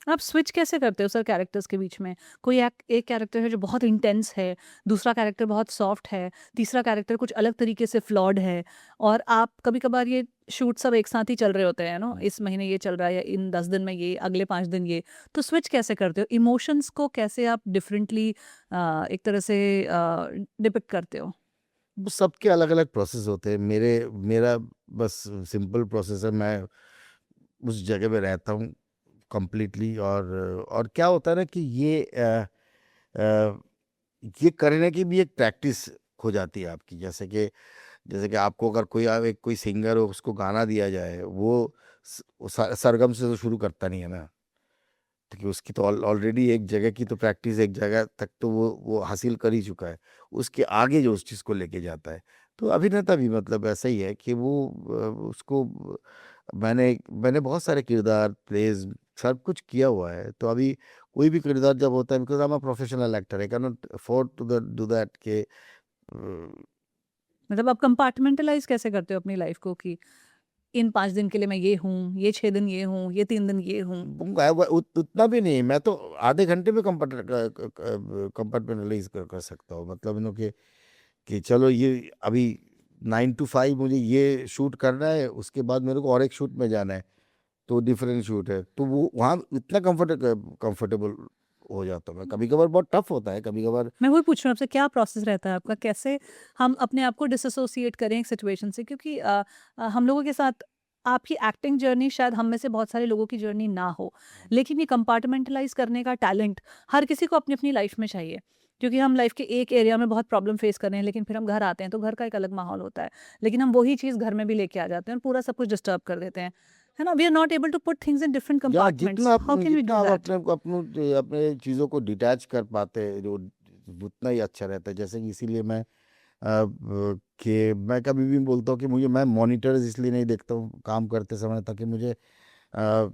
आप स्विच कैसे करते हो सर कैरेक्टर्स के बीच में? कोई एक कैरेक्टर है जो बहुत इंटेंस है, दूसरा कैरेक्टर बहुत सॉफ्ट है, तीसरा कैरेक्टर कुछ अलग तरीके से फ्लॉड है, और आप कभी-कभार ये शूट सब एक साथ ही चल रहे होते हैं नो, इस महीने ये चल रहा है या इन 10 दिन में ये, अगले 5 दिन ये। तो स्विच कैसे करते हो? इमोशंस को कैसे आप डिफरेंटली एक तरह से डिपिक्ट करते हो? वो सबके अलग अलग प्रोसेस होते हैं। मेरा बस सिंपल प्रोसेस है, मैं उस जगह पे रहता हूँ कंप्लीटली। और क्या होता है ना कि ये करने की भी एक प्रैक्टिस हो जाती है आपकी। जैसे कि आपको अगर एक कोई सिंगर हो, उसको गाना दिया जाए, वो सरगम से तो शुरू करता नहीं है ना, क्योंकि उसकी तो ऑलरेडी एक जगह की तो प्रैक्टिस, एक जगह तक तो वो हासिल कर ही चुका है, उसके आगे जो उस चीज़ को लेके जाता है। तो अभिनेता भी मतलब ऐसा ही है कि वो उसको मैंने मैंने बहुत सारे किरदार, प्लेज, सब कुछ किया हुआ है। तो अभी कोई भी किरदार जब होता है, because I am a professional actor, I can not afford to do that के मतलब आप कंपार्टमेंटलाइज कैसे करते हो अपनी लाइफ को कि इन 5 दिन के लिए मैं ये हूँ, ये 6 दिन ये हूँ, ये 3 दिन ये हूँ? उतना भी नहीं, मैं तो आधे घंटे में कंपार्टमेंटलाइज कर सकता हूँ। मतलब इन कि चलो ये अभी 9 to 5 मुझे ये शूट करना है, उसके बाद मेरे को और एक शूट में जाना है, तो डिफरेंट शूट है, तो वो वहाँ इतना कंफर्टेबल हो जाता हूँ मैं। कभी कभार बहुत टफ होता है, कभी कभार मैं वही पूछ रही हूँ आपसे, क्या प्रोसेस रहता है आपका? कैसे हम अपने आप को डिसोसिएट करें एक सिचुएशन से? क्योंकि हम लोगों के साथ आपकी एक्टिंग जर्नी शायद हम में से बहुत सारे लोगों की जर्नी ना हो, लेकिन ये कंपार्टमेंटलाइज करने का टैलेंट हर किसी को अपनी अपनी लाइफ में चाहिए। क्योंकि हम लाइफ के एक एरिया में बहुत प्रॉब्लम फेस कर रहे हैं, लेकिन फिर हम घर आते हैं तो घर का एक अलग माहौल होता है, लेकिन हम वही चीज़ घर में भी लेके आ जाते हैं और पूरा सब कुछ डिस्टर्ब कर देते हैं, है ना? We are not able to put things in different या कंपार्टमेंट्स। हाउ कैन वी जितना डू आप दैट? अपने चीज़ों को डिटैच कर पाते हैं, जो उतना ही अच्छा रहता है। जैसे कि इसीलिए मैं कि मैं कभी भी बोलता हूँ कि मुझे, मैं मॉनिटर्स इसलिए नहीं देखता हूँ काम करते समय, ताकि मुझे अ,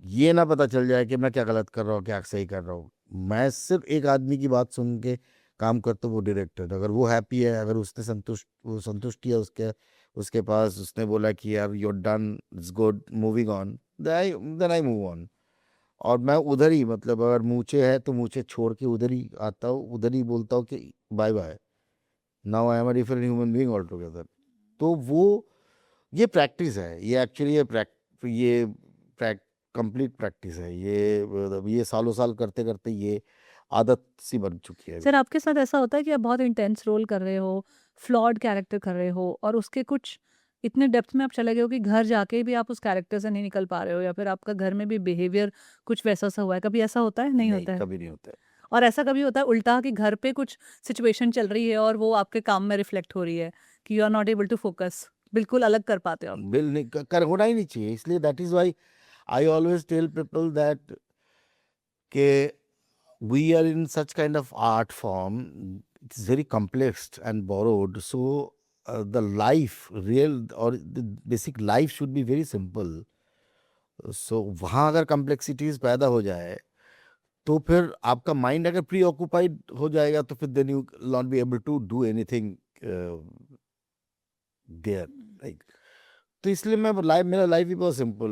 ये ना पता चल जाए कि मैं क्या गलत कर रहा हूँ, क्या सही कर रहा हूँ। मैं सिर्फ एक आदमी की बात सुन के काम करता हूँ, वो डायरेक्टर। अगर वो हैप्पी है, अगर उसने संतुष्टि है उसके पास, उसने बोला कि यार you done, it's good, moving on, then I move on. और मैं उधर ही, मतलब अगर मूछे है तो मूछे छोड़ के उधर ही आता हूँ, उधर ही बोलता हूँ कि bye bye, now I am a different human being all together. तो वो ये प्रैक्टिस है, ये एक्चुअली ये कंप्लीट प्रैक्टिस है, ये मतलब ये सालों साल करते करते ये आदत सी बन चुकी है सर, अभी। आपके साथ ऐसा होता है कि आप बहुत इंटेंस रोल कर रहे हो, फ्लॉड कैरेक्टर कर रहे हो और उसके कुछ इतने डेप्थ में आप चले गए हो कि घर जाके भी आप उस कैरेक्टर से नहीं निकल पा रहे हो, या फिर आपका घर में भी बिहेवियर कुछ वैसा सा हुआ है? कभी ऐसा होता है? नहीं नहीं, होता है? कभी नहीं होता है। और ऐसा कभी होता है उल्टा कि घर पे कुछ सिचुएशन चल रही है और वो आपके काम में रिफ्लेक्ट हो रही है कि you are not able to focus, बिल्कुल अलग कर पाते हो आप? बिल नहीं कर होना ही नहीं चाहिए, इसलिए that is why I always tell people that के we are in such kind of art form, it's very complex and borrowed. So the life, real or the basic life should be very simple. So वहाँ अगर complexities पैदा हो जाए, तो फिर आपका mind अगर प्री ऑक्यूपाइड हो जाएगा, तो फिर then you not be able to do anything there, right. तो इसलिए मैं लाइफ, मेरा लाइफ भी बहुत सिंपल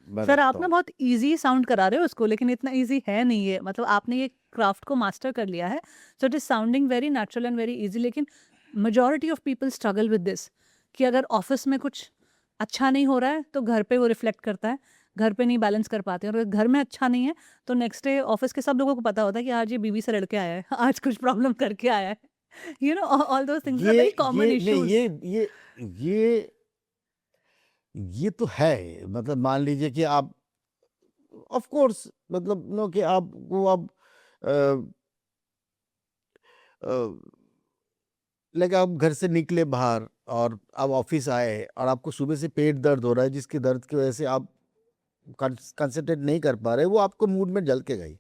मैं सर, रखता आप ना हूँ। बहुत ईज़ी साउंड करा रहे हो उसको, लेकिन इतना ईज़ी है नहीं ये। मतलब आपने ये क्राफ्ट को मास्टर कर लिया है, so it is sounding very natural and very easy, लेकिन majority of people struggle with this कि अगर ऑफ़िस में कुछ अच्छा नहीं हो रहा है, तो घर पे वो रिफ्लेक्ट करता है, घर पे नहीं बैलेंस कर पाते हैं, और अगर घर में अच्छा नहीं है, तो नेक्स्ट डे ऑफ़िस के सब लोगों को पता होता है कि आज ये बीवी से लड़ के आया है, आज कुछ प्रॉब्लम करके आया है। You know, all those things are very common ये नहीं, इश्यूज़। ये ये तो है। मतलब मान लीजिए कि आप, ऑफ कोर्स, मतलब नो कि आपको आप लाइक आप घर से निकले बाहर और आप ऑफिस आए और आपको सुबह से पेट दर्द हो रहा है, जिसके दर्द की वजह से आप कंसंट्रेट नहीं कर पा रहे, वो आपको मूड में झलकेगा ही।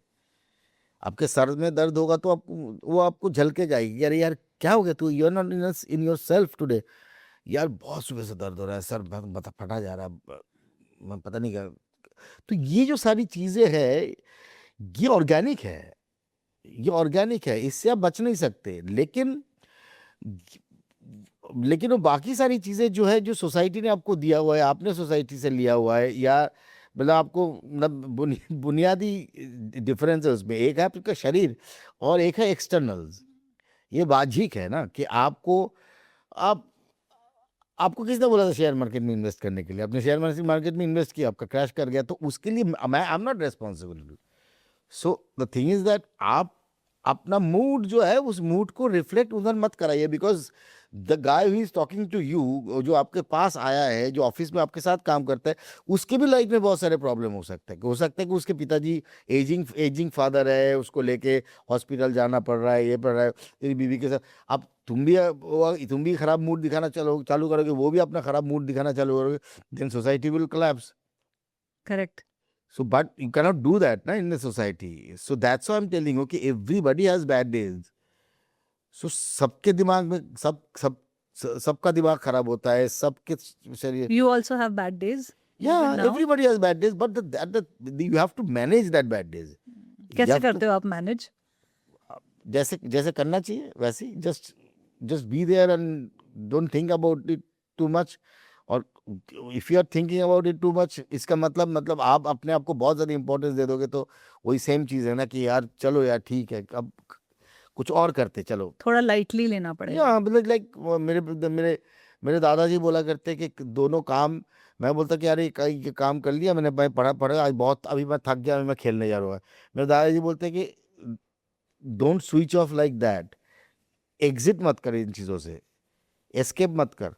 आपके सर में दर्द होगा तो आप, वो आपको झलकेगा ही, यार यार क्या हो गया, तू you are not in yourself today, यार बहुत सुबह से दर्द हो रहा है, सर बता फटा जा रहा है, मैं पता नहीं क्या। तो ये जो सारी चीजें हैं, ये ऑर्गेनिक है, ये ऑर्गेनिक है, इससे आप बच नहीं सकते। लेकिन वो बाकी सारी चीजें जो है, जो सोसाइटी ने आपको दिया हुआ है, आपने सोसाइटी से लिया हुआ है, या मतलब आपको, मतलब बुनियादी डिफरेंस है उसमें। एक है आपका शरीर और एक है एक्सटर्नल्स। ये बाह्यिक है ना कि आप आपको किसने बोला था शेयर मार्केट में इन्वेस्ट करने के लिए? आपने शेयर मार्केट में इन्वेस्ट किया, आपका क्रैश कर गया, तो उसके लिए मैं आई am not responsible. So the thing is that आप अपना मूड जो है, उस मूड को रिफ्लेक्ट उधर मत कराइए, because the guy who is talking to you, जो आपके पास आया है, जो ऑफिस में आपके साथ काम करता है, उसके भी लाइफ में बहुत सारे प्रॉब्लम हो सकता है कि उसके पिताजी एजिंग फादर है, उसको लेके हॉस्पिटल जाना पड़ रहा है, ये पड़ रहा है, तेरी बीवी के साथ। अब तुम भी खराब मूड दिखाना चालू करोगे, वो भी अपना खराब मूड दिखाना चालू करोगे, then society will collapse. Correct. So, but you cannot do that na, in the society. So that's why I'm telling you, okay, everybody has bad days. So सबके दिमाग में सबका दिमाग खराब होता है, सबके शरीर. You also have bad days even Yeah, now. everybody has bad days, but you have to manage that bad days. You कैसे have to- करते हो आप मैनेज? जैसे जैसे करना चाहिए वैसे ही, just be there and don't think about it too much. और if you are thinking about it too much, इसका मतलब आप अपने आप को बहुत ज़्यादा इंपॉर्टेंस दे दोगे, तो वही सेम चीज़ है ना कि यार चलो यार ठीक है, अब कुछ और करते चलो. थोड़ा लाइटली लेना पड़ेगा. या मतलब लाइक मेरे मेरे मेरे दादाजी बोला करते कि दोनों काम, मैं बोलता कि यार ये काम कर लिया मैंने, मैं पढ़ा आज बहुत, अभी मैं थक गया, अभी मैं खेलने जा रहा हूँ. मेरे दादाजी बोलते कि don't switch off like that. Exit मत कर इन चीज़ों से, एस्केप मत कर.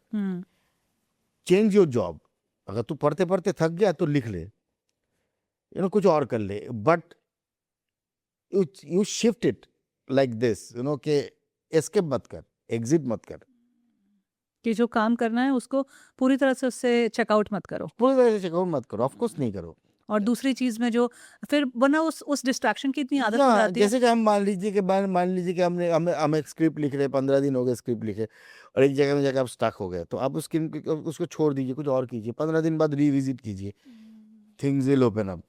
Change your job. अगर तू पढ़ते पढ़ते थक गया तो लिख ले, कुछ और कर ले, but you shift it like this, कि एस्केप मत कर, एग्जिट मत कर. कि जो काम करना है उसको पूरी तरह से उससे चेकआउट मत करो. पूरी तरह से चेकआउट मत करो, ऑफकोर्स नहीं करो. और दूसरी चीज में जो फिर वरना उस डिस्ट्रैक्शन की इतनी आदत हो हाँ, जाती है. जैसे कि हम मान लीजिए कि हम एक स्क्रिप्ट लिख रहे हैं, 15 दिन हो गए स्क्रिप्ट लिखे, और एक जगह में जाकर आप स्टक हो गए, तो आप उसको छोड़ दीजिए, कुछ और कीजिए, 15 दिन बाद रिविजिट कीजिए, थिंग्स विल ओपन अप,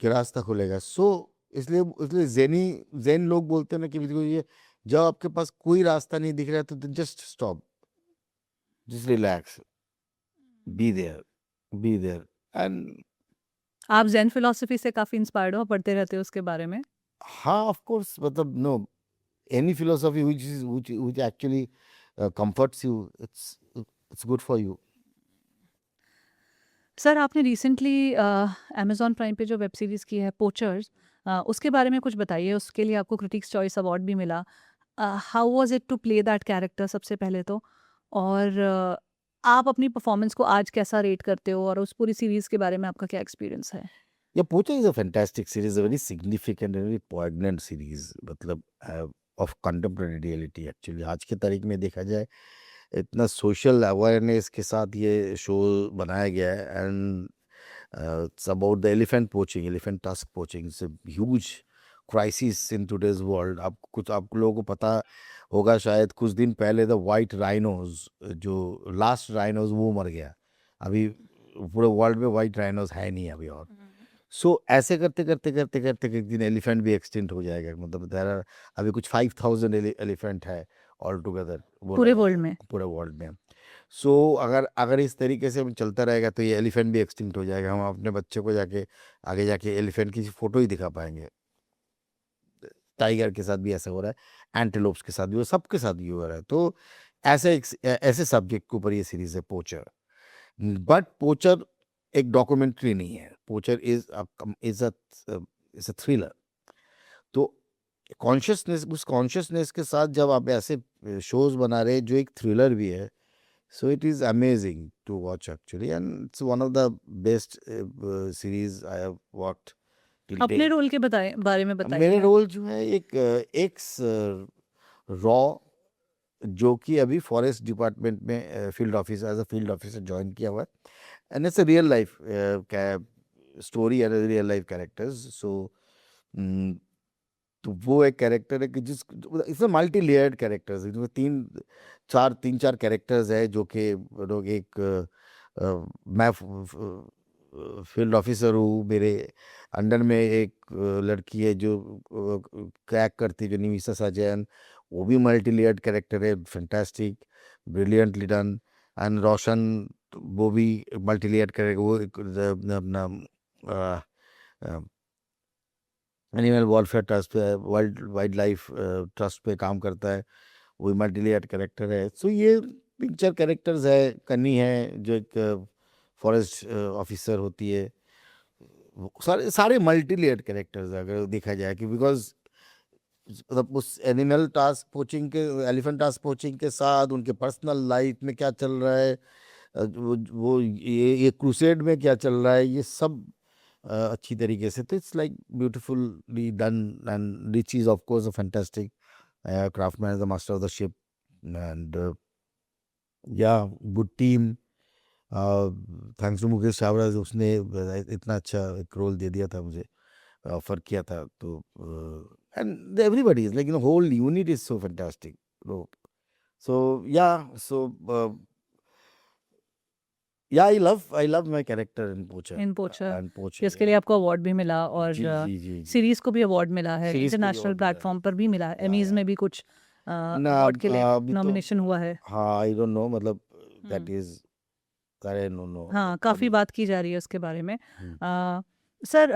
कि रास्ता खुलेगा. सो इसलिए ज़ेन लोग बोलते हैं ना कि ये जब आपके पास कोई रास्ता नहीं दिख रहा है तो just stop, just relax, be there and. आप ज़ेन फिलॉसफी से काफी इंस्पायर्ड हो, पढ़ते रहते हो उसके बारे में? हाँ, ऑफ कोर्स, मतलब no, any philosophy which actually comforts you, it's good for you. Sir आपने रिसेंटली अमेजॉन प्राइम पे जो वेब सीरीज की है पोचर्स, उसके बारे में कुछ बताइए. उसके लिए आपको क्रिटिक्स चॉइस अवार्ड भी मिला. How was it to play that character सबसे पहले तो, और आप अपनी परफॉर्मेंस को आज कैसा रेट करते हो, और उस पूरी सीरीज के बारे में आपका क्या एक्सपीरियंस है? Yeah, Poacher is a fantastic series, a very significant and very poignant series, मतलब of contemporary reality actually. आज के तारीख में देखा जाए, इतना सोशल अवेयरनेस के साथ ये शो बनाया गया है, and it's about the elephant poaching, elephant tusk poaching. It's a huge crisis in today's world. आप लोगों को पता होगा शायद, कुछ दिन पहले द वाइट राइनोज, जो लास्ट राइनोज वो मर गया. अभी पूरे वर्ल्ड में वाइट राइनोज है नहीं अभी. और सो ऐसे करते करते करते करते एक दिन एलिफेंट भी एक्सटिंक्ट हो जाएगा. मतलब देयर आर अभी कुछ 5000 एलिफेंट है ऑल टुगेदर पूरे वर्ल्ड में. पूरे वर्ल्ड में. सो अगर इस तरीके से चलता रहेगा तो ये एलिफेंट भी एक्सटिंक्ट हो जाएगा. हम अपने बच्चे को आगे जाके एलिफेंट की फोटो ही दिखा पाएंगे. टाइगर के साथ भी ऐसा हो रहा है, एंटीलोप्स के साथ भी, वो सबके साथ भी हो रहा है. तो ऐसे सब्जेक्ट के ऊपर ये सीरीज है पोचर. बट पोचर एक डॉक्यूमेंट्री नहीं है. पोचर इज अ थ्रिलर. तो उस कॉन्शियसनेस के साथ जब आप ऐसे शोज बना रहे जो एक थ्रिलर भी है, so it is amazing to watch actually, and it's one of the best series I have watched till अपने डेट. रोल के बारे में बताइए. मेरे रोल जो है एक एक्स रॉ, जो कि अभी फॉरेस्ट डिपार्टमेंट में field officer, as a field officer join किया हुआ है. And it's a real life story and real life characters. So तो वो एक कैरेक्टर है कि इसमें मल्टी लेयर्ड कैरेक्टर्स है. इसमें तीन चार कैरेक्टर्स है, जो कि लोग मैं फील्ड ऑफिसर हूँ, मेरे अंडर में एक लड़की है जो क्रैक करती है, जो निमिषा साजन, वो भी मल्टी लेयर्ड कैरेक्टर है. Fantastic, brilliantly done. एंड रोशन, वो भी मल्टी लेयर्ड कैरेक्टर, वो अपना एनिमल वेलफेयर ट्रस्ट पे, वर्ल्ड वाइल्ड लाइफ ट्रस्ट पे काम करता है, वो मल्टी लेयर्ड कैरेक्टर है. सो ये पिक्चर कैरेक्टर्स है. कन्नी है जो एक फॉरेस्ट ऑफिसर होती है. सारे मल्टी लेयर्ड कैरेक्टर्स अगर देखा जाए, कि बिकॉज मतलब उस एनिमल टास्क पोचिंग के, एलिफेंट टास्क पोचिंग के साथ उनके पर्सनल लाइफ में क्या चल रहा है, वो ये क्रूसेड में क्या चल रहा है, ये सब अच्छी तरीके से. तो it's like beautifully done, and Richie is of course a fantastic craftsman is the master of the ship, and yeah, good team, thanks to Mukesh चावड़ा, उसने इतना अच्छा एक रोल दे दिया था मुझे, ऑफर किया था, तो and everybody is like whole unit is so fantastic, so yeah so yeah I love my character in Poacher, in पोचा, एंड पोचा, जिसके लिए आपको अवार्ड भी मिला और जी जी जी जी, सीरीज को भी अवार्ड मिला है, सीरीज को भी इंटरनेशनल award मिला है। प्लेटफॉर्म पर भी मिला है, या एमीज या में भी कुछ ना अवार्ड के लिए अभी तो, नॉमिनेशन हुआ है। हाँ आई डोंट नो, मतलब that hmm, is, I don't know, हाँ, काफ़ी बात की जा रही है उसके बारे में। हम्म, सर,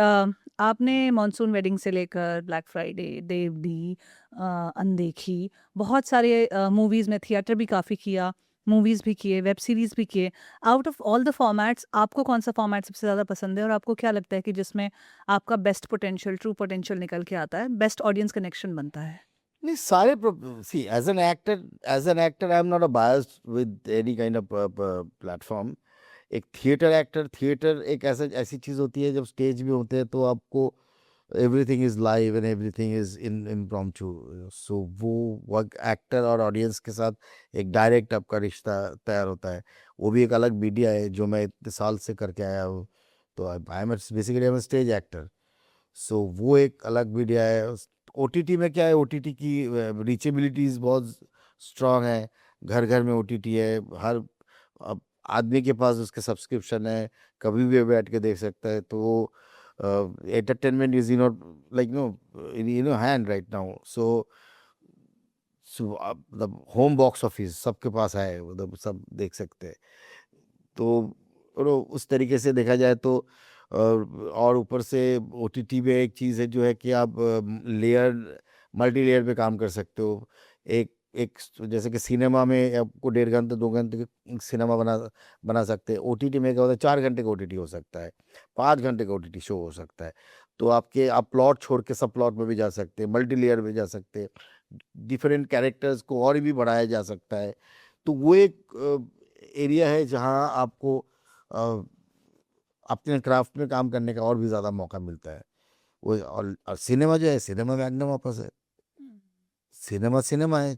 आपने मॉनसून वेडिंग से लेकर ब्लैक फ्राइडे, देवडी, अनदेखी, बहुत सारे मूवीज़ में थिएटर भी काफ़ी किया, मूवीज़ भी किए, वेब सीरीज़ भी किए। Out of all the formats आपको कौन सा फॉर्मेट सबसे ज़्यादा पसंद है, और आपको क्या लगता है कि जिसमें आपका बेस्ट पोटेंशियल, ट्रू पोटेंशियल निकल के आता है, बेस्ट ऑडियंस कनेक्शन बनता है? नहीं सारे, see as an actor I am not a biased with any kind of platform. एक थिएटर एक ऐसी चीज होती है, जब स्टेज में होते हैं तो आपको everything is live and everything is in impromptu, so वो एक्टर और ऑडियंस के साथ एक डायरेक्ट आपका रिश्ता तैयार होता है। वो भी एक अलग मीडिया है जो मैं इतने साल से करके आया हूँ, तो I am basically I am stage actor, so वो एक अलग मीडिया है। ओटीटी में क्या है, ओटीटी की रीचेबिलिटीज बहुत स्ट्रांग है, घर घर में ओटीटी है, हर अब आदमी के पास उसके सब्सक्रिप्शन है, कभी भी बैठ के देख सकता है, तो वो entertainment is in like no hand right now, so मतलब होम बॉक्स ऑफिस सबके पास है, मतलब सब देख सकते हैं, तो उस तरीके से देखा जाए तो और ऊपर से ओटीटी में एक चीज़ है जो है कि आप लेयर मल्टी लेयर पे काम कर सकते हो। एक एक जैसे कि सिनेमा में आपको 1.5 घंटे 2 घंटे की सिनेमा बना सकते हैं, ओटीटी में क्या होता है 4 घंटे का ओटीटी हो सकता है, 5 घंटे का ओटीटी शो हो सकता है, तो आप प्लॉट छोड़ के सब प्लॉट में भी जा सकते हैं, मल्टी लेयर में जा सकते हैं, डिफरेंट कैरेक्टर्स को और भी बढ़ाया जा सकता है, तो वो एक एरिया है जहाँ आपको अ, अपने क्राफ्ट में काम करने का और भी ज़्यादा मौका मिलता है। वो और सिनेमा जो है, सिनेमा में एकदम वापस है, सिनेमा है,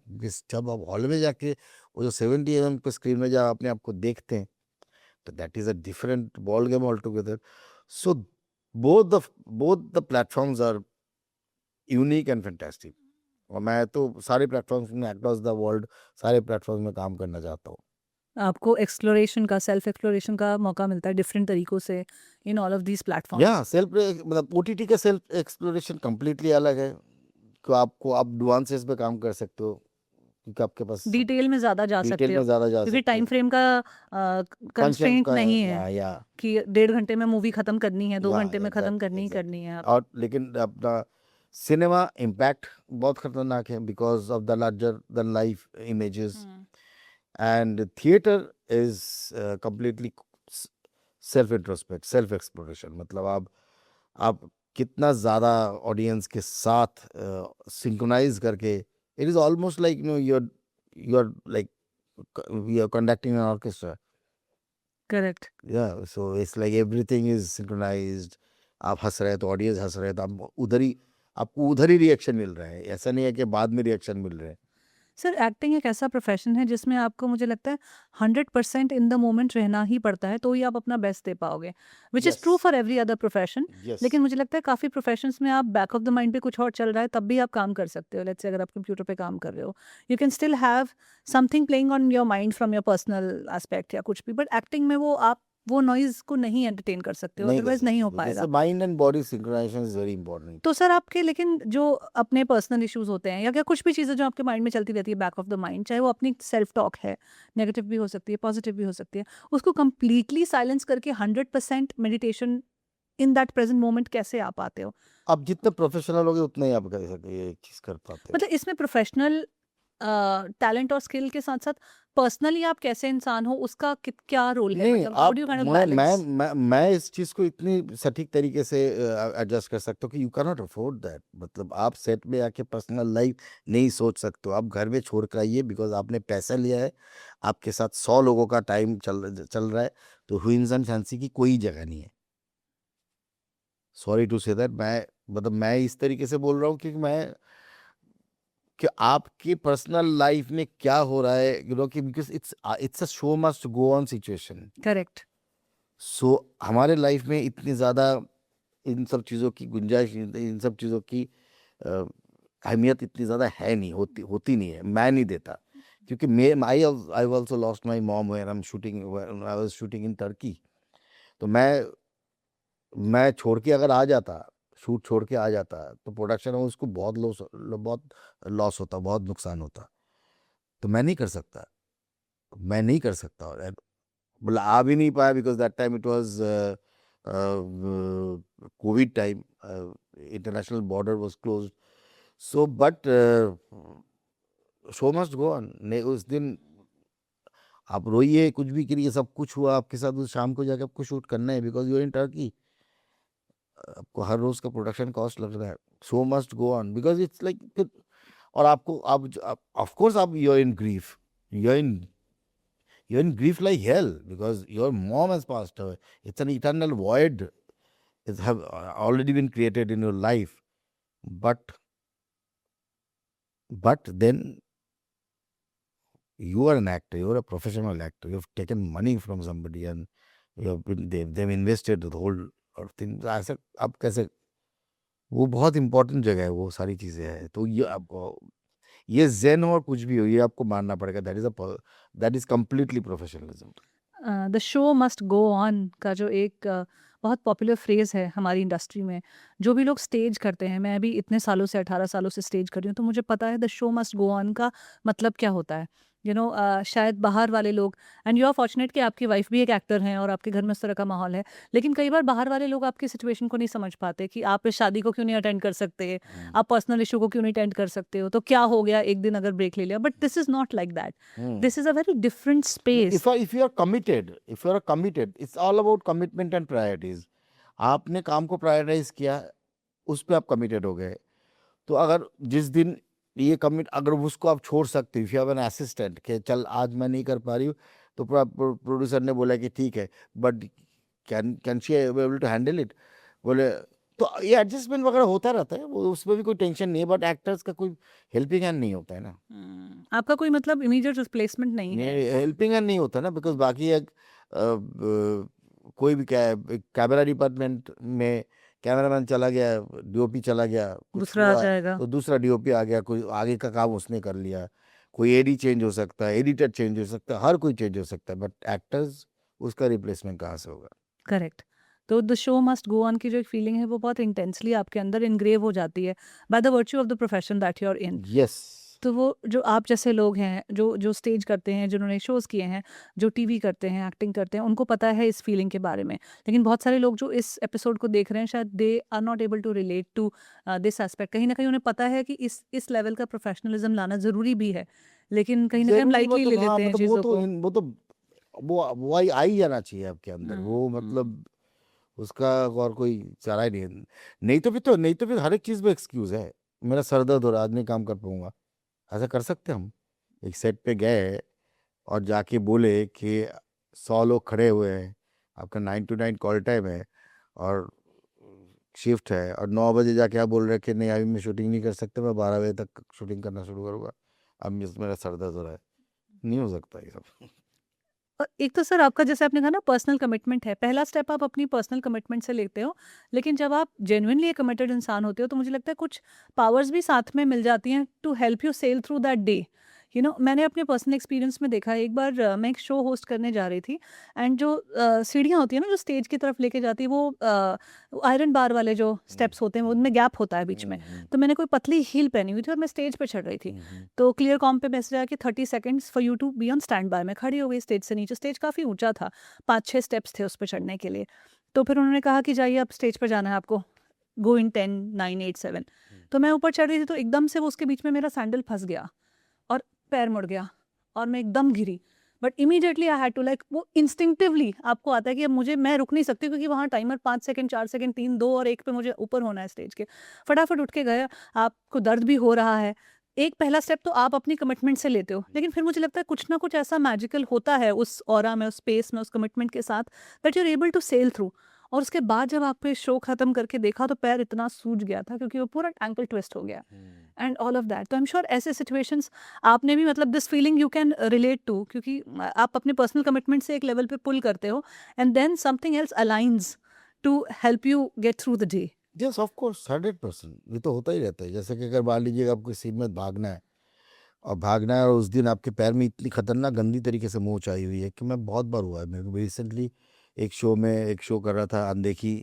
जब आप हॉल में जाके वो जो 70 mm पे स्क्रीन में जब अपने आप को देखते हैं, तो that is a different ball game altogether. So both the platforms are unique and fantastic, और मैं तो सारे प्लेटफॉर्म्स में अक्रॉस द वर्ल्ड सारे प्लेटफॉर्म्स में काम करना चाहता हूँ। आपको एक्सप्लोरेशन का, सेल्फ एक्सप्लोरेशन का मौका मिलता है डिफरेंट तरीकों से in all of these platforms. या सेल्फ, मतलब ओटीटी का सेल्फ एक्सप्लोरेशन कम्प्लीटली अलग है, कि आप नुआंसेस पे काम कर सकते हो, क्योंकि आपके पास डिटेल में ज़्यादा जा डिटेल सकते हो, में ज़्यादा जा क्योंकि सकते टाइम हो, फ्रेम का फंक्शन कंस्ट्रेंट का, नहीं है या कि 1.5 घंटे में मूवी ख़त्म करनी है, 2 घंटे में ख़त्म एग्जैक्टली करनी ही एग्जैक्टली। करनी है आप। और लेकिन अपना सिनेमा इम्पैक्ट बहुत खतरनाक है, because of the larger than life images, and theatre is completely self introspect, self exploration, मतलब आप कितना ज़्यादा ऑडियंस के साथ सिंक्रोनाइज करके, it is almost like you are like we are conducting an orchestra, correct. Yeah so it's like everything is synchronised, आप हंस रहे हैं तो ऑडियंस हंस रहे हैं, तो आपको उधर ही रिएक्शन मिल रहा है, ऐसा नहीं है कि बाद में रिएक्शन मिल रहे हैं। सर, एक्टिंग एक ऐसा प्रोफेशन है जिसमें आपको, मुझे लगता है, 100% इन द मोमेंट रहना ही पड़ता है, तो ही आप अपना बेस्ट दे पाओगे, which is yes true for every other profession. Yes लेकिन मुझे लगता है काफ़ी प्रोफेशंस में आप बैक ऑफ द माइंड पे कुछ और चल रहा है, तब भी आप काम कर सकते हो। लेट्स से अगर आप कंप्यूटर पे काम कर रहे हो, you can still have something playing on your mind from your personal aspect या कुछ भी, बट एक्टिंग में आप वो नॉइज़ को नहीं एंटरटेन कर सकते हो, नहीं कर अदरवाइज़ नहीं हो सकते, जैसे पाएगा। Mind and body synchronization is very important. तो सर, आपके लेकिन जो अपने पर्सनल इश्यूज होते हैं, या कुछ भी चीज़ें जो आपके माइंड में चलती रहती है बैक ऑफ द माइंड, चाहे वो अपनी सेल्फ टॉक है, नेगेटिव भी हो सकती है, पॉजिटिव भी हो सकती है, उसको कंप्लीटली साइलेंस करके 100% meditation in that present moment कैसे आप पाते हो? आप जितने प्रोफेशनल होगे उतना ही आप कर सके ये चीज़ कर पाते हो। मतलब इसमें प्रोफेशनल टैलेंट और स्किल के साथ साथ पर्सनली आप कैसे इंसान हो, उसका क्या रोल है, नहीं, मतलब हाउ आप डू यू काइंड ऑफ मैं बैलेंस? मैं इस चीज़ को इतनी सटीक तरीके से एडजस्ट कर सकता हूँ कि you can not afford that, मतलब आप सेट में आके पर्सनल लाइफ नहीं सोच सकते हो, आप घर में छोड़ कर आइए, बिकॉज आपने पैसा लिया है, आपके साथ 100 लोगों का टाइम चल रहा है, तो ह्यूइंस एंड फैंसी की कोई जगह नहीं है। सॉरी टू से दैट, मैं मतलब मैं इस तरीके से बोल रहा हूँ क्योंकि मैं कि आपकी पर्सनल लाइफ में क्या हो रहा है, यू नो, कि because it's a show must go on situation. Correct. So हमारे लाइफ में इतनी ज़्यादा इन सब चीज़ों की गुंजाइश, इन सब चीज़ों की अ, अहमियत इतनी ज़्यादा है नहीं, होती नहीं है, मैं नहीं देता. क्योंकि मैं I also lost my mom when I was shooting in Turkey. तो मैं छोड़ के अगर आ जाता, शूट छोड़ के आ जाता, तो प्रोडक्शन हाउस को बहुत लॉस होता, बहुत नुकसान होता. तो मैं नहीं कर सकता. और मतलब आ भी नहीं पाया because that time it was Covid time, international border was closed. So but show must go on. नहीं, उस दिन आप रोइए, कुछ भी करिए, सब कुछ हुआ आपके साथ, उस शाम को जाके आपको शूट करना है बिकॉज यू इन टर्की. आपको हर रोज का प्रोडक्शन कॉस्ट लग रहा है. Show must go on because it's like. और आपको आप ऑफ कोर्स आप you are in grief, you are in you're in grief like hell because your mom has passed away. It's an eternal void. It's have already been created in your life. But then you are an actor. You're a professional actor. You've taken money from somebody and they've invested the whole thing. ऐसे अब कैसे, वो बहुत important जगह है, वो सारी चीजें हैं. तो ये आपको, ये जेन और कुछ भी हो, ये आपको मानना पड़ेगा. That is completely professionalism. The show must go on का जो एक बहुत पॉपुलर फ्रेज़ है हमारी इंडस्ट्री में, जो भी लोग स्टेज करते हैं, मैं अभी इतने सालों से 18 सालों से स्टेज कर रही हूँ, तो मुझे पता है the show must go on का मतलब क्या होता है. शायद बाहर वाले लोग, एंड यू आर फॉर्चुनेट कि आपकी वाइफ भी एक एक्टर हैं और आपके घर में उस तरह का माहौल है, लेकिन कई बार बाहर वाले लोग आपकी सिचुएशन को नहीं समझ पाते कि आप इस शादी को क्यों नहीं अटेंड कर सकते, आप पर्सनल इशू को क्यों नहीं अटेंड कर सकते हो, तो क्या हो गया, एक दिन अगर ब्रेक ले लिया. But this is not like that. This is a very different space. if you are committed, it's all about commitment and priorities. आपने काम को प्रायोरिटाइज किया, उस पे आप कमिटेड हो गए. तो अगर जिस दिन ये कमिट, अगर उसको आप छोड़ सकते हो, if you have an assistant कि चल आज मैं नहीं कर पा रही हूँ, तो प्रोड्यूसर ने बोला कि ठीक है, but can she able to handle it, बोले, तो ये एडजस्टमेंट वगैरह होता रहता है, वो उसमें भी कोई टेंशन नहीं है. बट एक्टर्स का कोई हेल्पिंग हैंड नहीं होता है ना. आपका कोई मतलब इमीडिएट रिप्लेसमेंट नहीं है. हेल्पिंग हैंड नहीं होता ना, बिकॉज बाकी एक कोई भी कैमरा डिपार्टमेंट में कैमरामैन चला गया, डीओपी चला गया, कुछ दूसरा आ हुआ जाएगा. तो दूसरा डीओपी आ गया, कोई आगे का काम उसने कर लिया, कोई एडी चेंज हो सकता है, एडिटर चेंज हो सकता है, हर कोई चेंज हो सकता है. बट एक्टर्स, उसका रिप्लेसमेंट कहाँ से होगा. करेक्ट. तो the show must go on की जो एक फीलिंग है वो बहुत इंटेंसली आपके अंदर इनग्रेव हो जाती है by the virtue of the profession that you are in. Yes. तो वो जो आप जैसे लोग हैं, जो स्टेज करते हैं, जिन्होंने शोज़ किए हैं, जो टीवी करते हैं, एक्टिंग करते हैं, उनको पता है इस फीलिंग के बारे में. लेकिन बहुत सारे लोग जो इस एपिसोड को देख रहे हैं, शायद they are not able to relate to this aspect. कहीं ना कहीं उन्हें पता है कि इस लेवल का प्रोफेशनलिज्म लाना ज़रूरी भी है, लेकिन कहीं ना कहीं हम जरूरी, लाइटली ले हाँ, लेते हैं मतलब चीज़ों को. वो आ ही जाना चाहिए आपके अंदर. वो मतलब उसका और कोई चारा ही नहीं है. नहीं तो फिर हर एक चीज़ में एक्सक्यूज है. मेरा सर दर्द हो रहा, आज नहीं काम कर पाऊंगा, ऐसा कर सकते हैं हम. एक सेट पे गए और जाके बोले कि 100 लोग खड़े हुए हैं, आपका 9 to 9 कॉल टाइम है और शिफ्ट है, और 9 बजे जाके आप बोल रहे हैं कि नहीं अभी मैं शूटिंग नहीं कर सकता, मैं 12 बजे तक शूटिंग करना शुरू करूँगा, अब मेरा सर दर्द हो रहा है. नहीं हो सकता ये सब. और एक तो सर आपका जैसे आपने कहा ना पर्सनल कमिटमेंट है, पहला स्टेप आप अपनी पर्सनल कमिटमेंट से लेते हो, लेकिन जब आप जेन्युइनली एक कमिटेड इंसान होते हो तो मुझे लगता है कुछ पावर्स भी साथ में मिल जाती हैं to help you sail through that day. मैंने अपने पर्सनल एक्सपीरियंस में देखा है. एक बार मैं एक शो होस्ट करने जा रही थी, एंड जो सीढ़ियाँ होती है ना जो स्टेज की तरफ लेके जाती है, वो आयरन बार वाले जो स्टेप्स होते हैं, वो उनमें गैप होता है बीच में. तो मैंने कोई पतली हील पहनी हुई थी और मैं स्टेज पे चढ़ रही थी. तो क्लियर कॉम पे मैसेज आया कि 30 seconds for you to be on stand by. मैं खड़ी हो गई स्टेज से नीचे. स्टेज काफ़ी ऊंचा था, 5-6 स्टेप्स थे उस पर चढ़ने के लिए. तो फिर उन्होंने कहा कि जाइए अब स्टेज पर जाना है आपको, गो इन 10 9 8 7. तो मैं ऊपर चढ़ रही थी, तो एकदम से वो उसके बीच में मेरा सैंडल फंस गया और पैर मुड़ गया और मैं एकदम गिरी. But immediately I had to like, वो इंस्टिंक्टिवली आपको आता है कि अब मैं रुक नहीं सकती, क्योंकि वहाँ टाइमर 5 सेकंड 4 सेकंड 3 2 और 1 पे मुझे ऊपर होना है स्टेज के. फटाफट उठ के गया. आपको दर्द भी हो रहा है. एक पहला स्टेप तो आप अपनी कमिटमेंट से लेते हो, लेकिन फिर मुझे लगता है कुछ ना कुछ ऐसा मैजिकल होता है उस ऑरा में, उस स्पेस में, उस कमिटमेंट के साथ, that you are able to sail through. और उसके बाद जब आपने शो खत्म करके देखा तो पैर इतना सूज गया था क्योंकि वो पूरा एंकल ट्विस्ट हो गया एंड ऑल ऑफ दैट। तो आई एम श्योर ऐसे सिचुएशंस आपने भी मतलब this feeling you can relate to, क्योंकि आप अपने पर्सनल कमिटमेंट से एक लेवल पे पुल करते हो and then something else aligns to help you get through the day. Yes of course 100%, ये तो होता ही रहता है। जैसे कि अगर मान लीजिएगा आपको सीन में भागना है और उस दिन आपके पैर में इतनी खतरनाक गंदी तरीके से मोच आई हुई है कि मैं बहुत बार हुआ है मेरे को। रिसेंटली एक शो कर रहा था अनदेखी।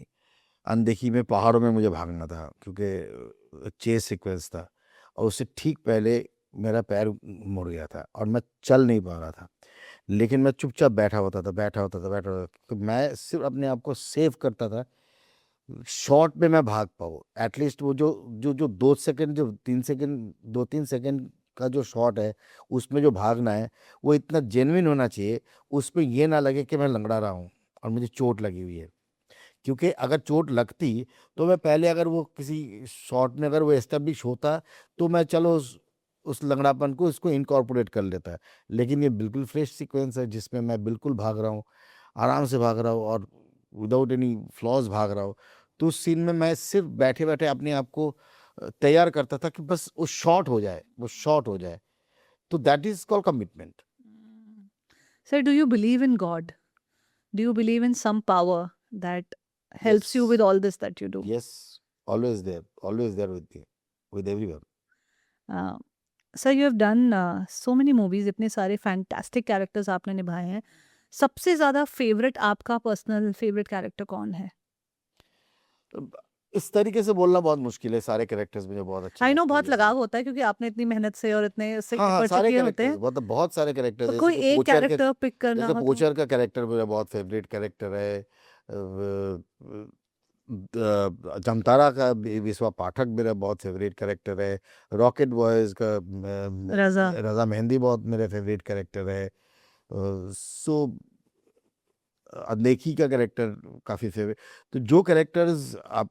अनदेखी में पहाड़ों में मुझे भागना था क्योंकि चेस सीक्वेंस था और उससे ठीक पहले मेरा पैर मुड़ गया था और मैं चल नहीं पा रहा था। लेकिन मैं चुपचाप बैठा होता था तो मैं सिर्फ अपने आप को सेव करता था शॉट में मैं भाग पाऊँ। एटलीस्ट वो जो 2 सेकंड, जो 3 सेकंड, 2-3 सेकंड का जो शॉट है उसमें जो भागना है वो इतना जेन्युइन होना चाहिए, उसमें ये ना लगे कि मैं लंगड़ा रहा हूँ और मुझे चोट लगी हुई है। क्योंकि अगर चोट लगती तो मैं पहले, अगर वो किसी शॉट में अगर वो एस्टेब्लिश होता तो मैं चलो उस लंगड़ापन को इसको इनकॉर्पोरेट कर लेता है। लेकिन ये बिल्कुल फ्रेश सीक्वेंस है जिसमें मैं बिल्कुल भाग रहा हूँ, आराम से भाग रहा हूँ और विदाउट एनी फ्लॉज भाग रहा हूँ। तो उस सीन में मैं सिर्फ बैठे बैठे अपने आप को तैयार करता था कि बस वो शॉट हो जाए, वो शॉट हो जाए। तो that is called commitment. Sir, do you believe in God? Do you believe in some power that helps you with yes, all this that you do? Yes, always there with me, with everyone. Uh, Sir, you have done so many movies, इतने सारे fantastic characters आपने निभाए हैं। सबसे ज़्यादा favourite आपका personal favourite character कौन है? इस तरीके से बोलना बहुत मुश्किल है। सारे कैरेक्टर्स मुझे बहुत अच्छे आई नो लगते हैं। बहुत जैसे लगाव होता है क्योंकि आपने इतनी मेहनत से और इतने से हाँ, निपट सारे चुके होते कैरेक्टर्स, हैं, मतलब बहुत सारे कैरेक्टर्स तो हैं। कोई एक कैरेक्टर पिक करना जैसे हो तो? पोचर का कैरेक्टर मेरा बहुत फेवरेट कैरेक्टर है। जमतारा का विश्वा पाठक मेरा बहुत फेवरेट कैरेक्टर है। रॉकेट बॉयज का रजा। रजा मेहंदी बहुत मेरा फेवरेट कैरेक्टर है। सो अनदेखी का कैरेक्टर काफ़ी फेवरेट। तो जो कैरेक्टर्स आप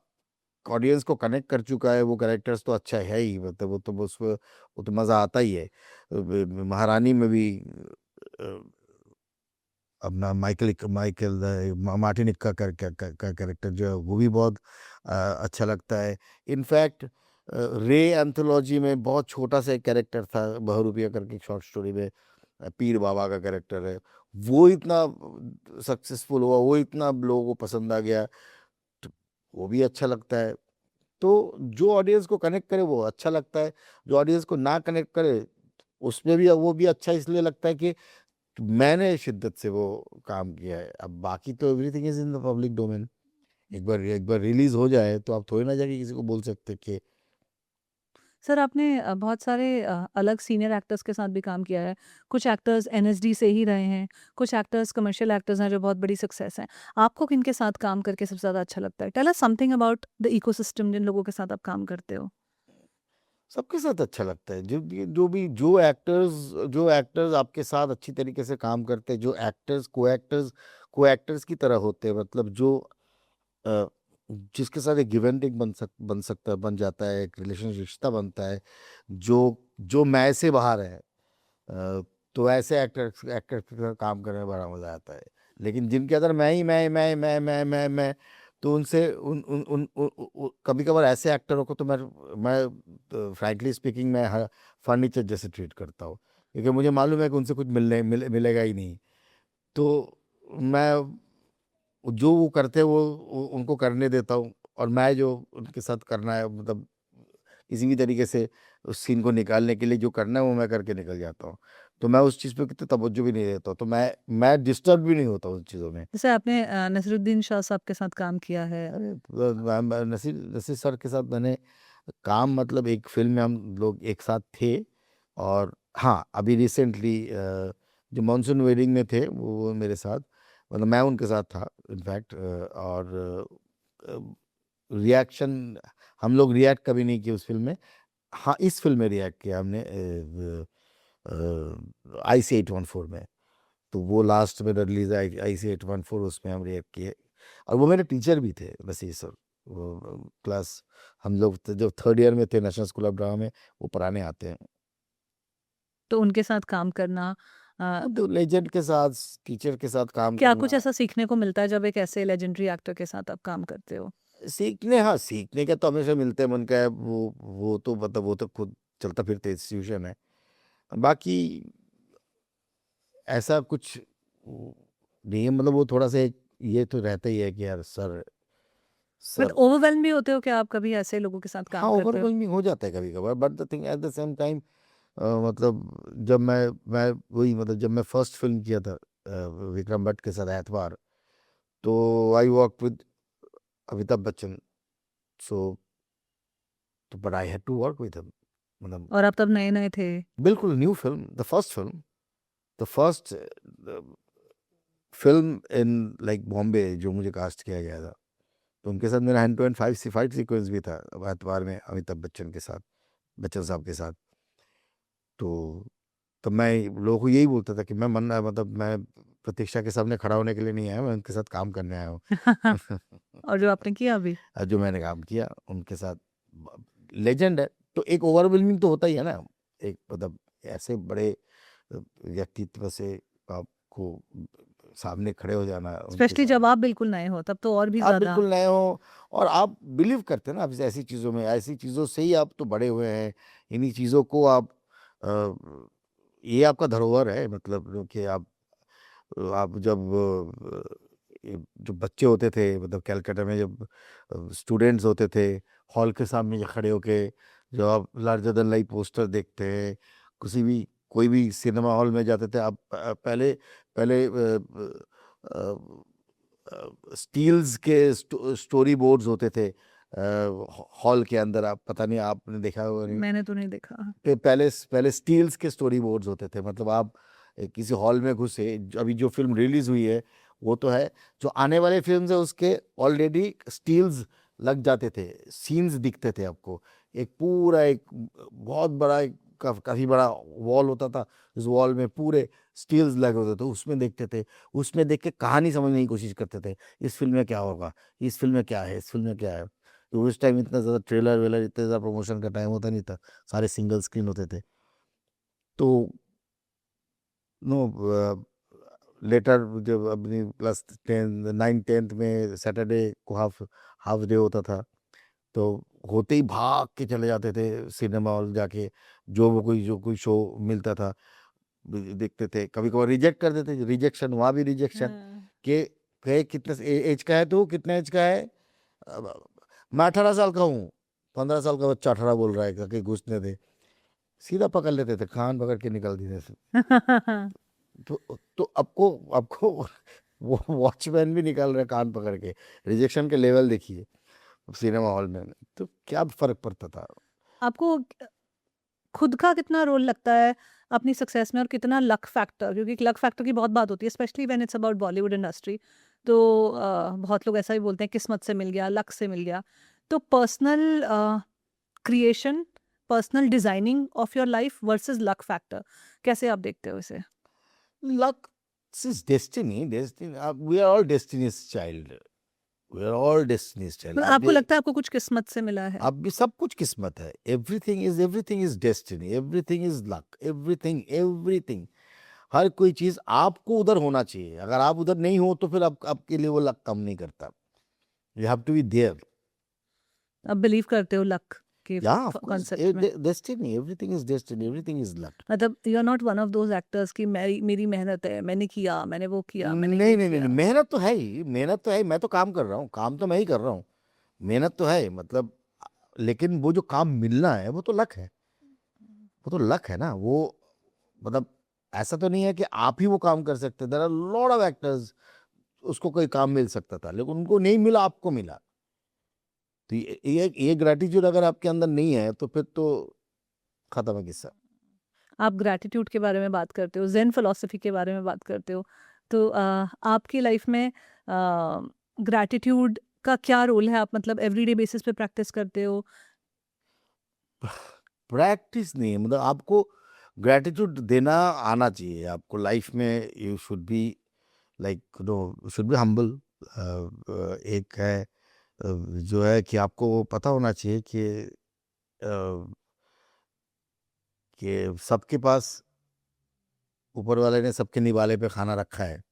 ऑडियंस को कनेक्ट कर चुका है वो कैरेक्टर्स तो अच्छा है ही, मतलब वो तो मज़ा आता ही है। महारानी में भी अ, अपना मार्टिनिक का कैरेक्टर जो है वो भी बहुत अच्छा लगता है। इनफैक्ट रे एंथोलॉजी में बहुत छोटा सा एक कैरेक्टर था, बहुरूपिया करके एक शॉर्ट स्टोरी में, पीर बाबा का कैरेक्टर है। वो इतना सक्सेसफुल हुआ, वो इतना लोगों को पसंद आ गया, तो वो भी अच्छा लगता है। तो जो ऑडियंस को कनेक्ट करे वो अच्छा लगता है, जो ऑडियंस को ना कनेक्ट करे उसमें भी वो भी अच्छा इसलिए लगता है कि मैंने शिद्दत से वो काम किया है। अब बाकी तो everything is in the public domain. एक बार रिलीज हो जाए तो आप थोड़ी ना जाके किसी को बोल सकते कि सर, आपने बहुत सारे अलग सीनियर एक्टर्स के साथ भी काम किया है। कुछ एक्टर्स एनएसडी से ही रहे हैं, कुछ एक्टर्स कमर्शियल एक्टर्स हैं जो बहुत बड़ी सक्सेस हैं। आपको किनके साथ काम करके सबसे ज़्यादा अच्छा लगता है? Tell us something about the ecosystem जिन लोगों के साथ आप काम करते हो। सबके साथ अच्छा लगता है। जो एक्टर्स आपके साथ अच्छी तरीके से काम करते हैं, जो एक्टर्स को एक्टर्स की तरह होते हैं, मतलब जो अ, जिसके साथ एक गिव एंड टेक बन सकता है, बन जाता है, एक रिलेशन रिश्ता बनता है, जो जो मैं से बाहर है। तो ऐसे एक्टर के साथ काम करने में बड़ा मजा आता है। लेकिन जिनके अंदर मैं ही मैं, तो उनसे कभी कभार ऐसे एक्टरों को तो मैं फ्रैंकली स्पीकिंग मैं फर्नीचर जैसे ट्रीट करता हूँ, क्योंकि मुझे मालूम है कि उनसे कुछ मिलेगा ही नहीं। तो मैं जो वो करते हैं उनको करने देता हूँ, और मैं जो उनके साथ करना है, मतलब किसी भी तरीके से उस सीन को निकालने के लिए जो करना है वो मैं करके निकल जाता हूँ। तो मैं उस चीज़ पे कितने तवज्जो भी नहीं देता हूँ, तो मैं डिस्टर्ब भी नहीं होता उन चीज़ों में। जैसे आपने नसीरुद्दीन शाह साहब के साथ काम किया है। अरे नसीर नसीर सर के साथ मैंने काम, मतलब एक फिल्म में हम लोग एक साथ थे। और हाँ, अभी रिसेंटली जो मानसून वेडिंग में थे वो मेरे साथ, मतलब मैं उनके साथ था इनफैक्ट। और रिएक्शन, हम लोग रिएक्ट कभी नहीं किए उस फिल्म में। हाँ, इस फिल्म में रिएक्ट किया हमने IC-814 में। तो वो लास्ट में रिलीज आई IC-814, उसमें हम रिएक्ट किए। और वो मेरे टीचर भी थे नसीर सर। वो क्लास, हम लोग जो थर्ड ईयर में थे नेशनल स्कूल ऑफ ड्रामा में, वो पढ़ाने आते हैं। तो उनके साथ काम करना तो लेजेंड के साथ, टीचर के साथ काम क्या कुछ करना, ऐसा सीखने को मिलता है जब एक ऐसे लेजेंडरी एक्टर के साथ आप काम करते हो? सीखने, हाँ, सीखने का तो हमेशा मिलते हैं, मन का है, वो तो मतलब वो तो खुद चलता फिरता इंस्टीट्यूशन है। बाकी ऐसा कुछ नहीं है, मतलब वो थोड़ा-सा एक ये तो रहता ही है कि यार सर बट सर ओवरवेल्म भी होते हो क्या आप कभी ऐसे लोगों के साथ हाँ, काम करते हो? ओवरवेलमिंग हो जाता है कभी-कभार, but the thing at the same time मतलब जब मैं वही मतलब जब मैं फर्स्ट फ़िल्म किया था विक्रम भट्ट के साथ एतवार, तो I worked with Amitabh Bachchan, so तो but I had to work with him, मतलब और आप तब नए-नए थे। बिल्कुल new film, the first film in like Bombay जो मुझे कास्ट किया गया था। तो उनके साथ मेरा hand to hand fight sequence भी था एतवार में अमिताभ बच्चन के साथ, बच्चन साहब के साथ। तो मैं लोगों को यही बोलता था कि मैं मतलब मैं प्रतीक्षा के सामने खड़ा होने के लिए नहीं आया, मैं उनके साथ काम करने आया हूँ। और जो आपने किया अभी? जो मैंने काम किया उनके साथ, लेजेंड है, तो एक ओवरवेलमिंग तो होता ही है ना, एक मतलब ऐसे बड़े व्यक्तित्व से आपको सामने खड़े हो जाना उनके स्पेशली साथ। जब आप बिल्कुल नए हो तब तो और भी आप ज़्यादा। बिल्कुल नए हो और आप बिलीव करते हैं ना, आप ऐसी चीज़ों में, ऐसी चीज़ों से ही आप तो बड़े हुए हैं, इन्हीं चीज़ों को आप ये आपका धरोहर है, मतलब कि आप जब जो बच्चे होते थे, मतलब कलकत्ता में जब स्टूडेंट्स होते थे, हॉल के सामने खड़े होके जो आप लार्जर देन लाइफ पोस्टर देखते हैं, किसी भी कोई भी सिनेमा हॉल में जाते थे आप, पहले पहले स्टील्स के स्टोरी बोर्ड्स होते थे हॉल के अंदर, आप पता नहीं आपने देखा होगा नहीं। मैंने तो नहीं देखा। पहले पहले स्टील्स के स्टोरी बोर्ड्स होते थे, मतलब आप किसी हॉल में घुसे, अभी जो फिल्म रिलीज हुई है वो तो है, जो आने वाले फिल्म है उसके ऑलरेडी स्टील्स लग जाते थे, सीन्स दिखते थे आपको, एक पूरा एक बहुत बड़ा काफी बड़ा वॉल होता था, उस वॉल में पूरे स्टील्स लगे होते थे, उसमें देखते थे, उसमें देख के कहानी समझने की कोशिश करते थे, इस फिल्म में क्या होगा, इस फिल्म में क्या है, इस फिल्म में क्या है। तो उस टाइम इतना ज़्यादा ट्रेलर वेलर, इतना ज़्यादा प्रमोशन का टाइम होता नहीं था, सारे सिंगल स्क्रीन होते थे। तो नो लेटर जब अपनी क्लास 10 9 10th में सैटरडे को हाफ हाफ डे होता था, तो होते ही भाग के चले जाते थे सिनेमा हॉल जाके, जो कोई शो मिलता था देखते थे, कभी कभार रिजेक्ट कर देते, रिजेक्शन वहाँ भी रिजेक्शन हाँ। के कहे कितने एज का है, तू कितने एज का है, अब, मैं 18 साल का हूँ, 15 साल का बच्चा 18 बोल रहा है करके घुसने थे, सीधा पकड़ लेते थे, कान पकड़ के निकल देते थे। तो आपको आपको वो वॉचमैन भी निकाल रहे हैं कान पकड़ के, रिजेक्शन के लेवल देखिए सिनेमा हॉल में, तो क्या फर्क पड़ता था। आपको खुद का कितना रोल लगता है अपनी सक्सेस में और कितना लक फैक्टर, क्योंकि लक फैक्टर की बहुत बात होती है specially when it's about Bollywood industry. तो बहुत लोग ऐसा भी बोलते हैं किस्मत से मिल गया, लक से मिल गया। तो personal creation, personal designing of your life versus luck factor, कैसे आप देखते हो इसे? Luck is destiny, we are all destiny's child, we are all destiny's child. मतलब आप आपको लगता है आपको कुछ किस्मत से मिला है? अब भी सब कुछ किस्मत है, everything is destiny, everything is luck, everything हर कोई चीज आपको उधर होना चाहिए, अगर आप उधर नहीं हो तो फिर आपके लिए वो लक काम नहीं करता, you have to be there. आप बिलीव करते हो लक के या ऑफ कोर्स, कॉन्सेप्ट में? Destiny, everything is luck. मतलब you are not one of those actors कि मेरी मेरी मेहनत है, मैंने किया, मैंने वो किया, मैंने नहीं ये नहीं नहीं नहीं, किया। मेहनत तो है ही, मेहनत तो है ही, मैं तो काम कर रहा हूँ, काम तो मैं ही कर रहा हूँ, मेहनत तो है मतलब, लेकिन वो जो काम मिलना है वो तो लक है, वो तो लक है ना वो, मतलब ऐसा तो नहीं है कि आप ही वो काम कर सकते, there are lot of actors, उसको कोई काम मिल सकता था लेकिन उनको नहीं मिला, आपको मिला। तो ये ग्रेटिट्यूड अगर आपके अंदर नहीं है तो फिर तो खत्म है किस्सा। आप ग्रैटिट्यूड के बारे में बात करते हो, ज़ेन फिलॉसफी के बारे में बात करते हो। तो आपकी लाइफ में ग्रैटिट्यूड का क्या रोल है? आप मतलब एवरीडे बेसिस पे प्रैक्टिस करते हो? प्रैक्टिस नहीं है, मतलब आपको ग्रेटिट्यूड देना आना चाहिए आपको लाइफ में, you should be like no, should be humble. एक है जो है कि आपको पता होना चाहिए अ, कि सबके पास ऊपर वाले ने सबके निवाले पे खाना रखा है,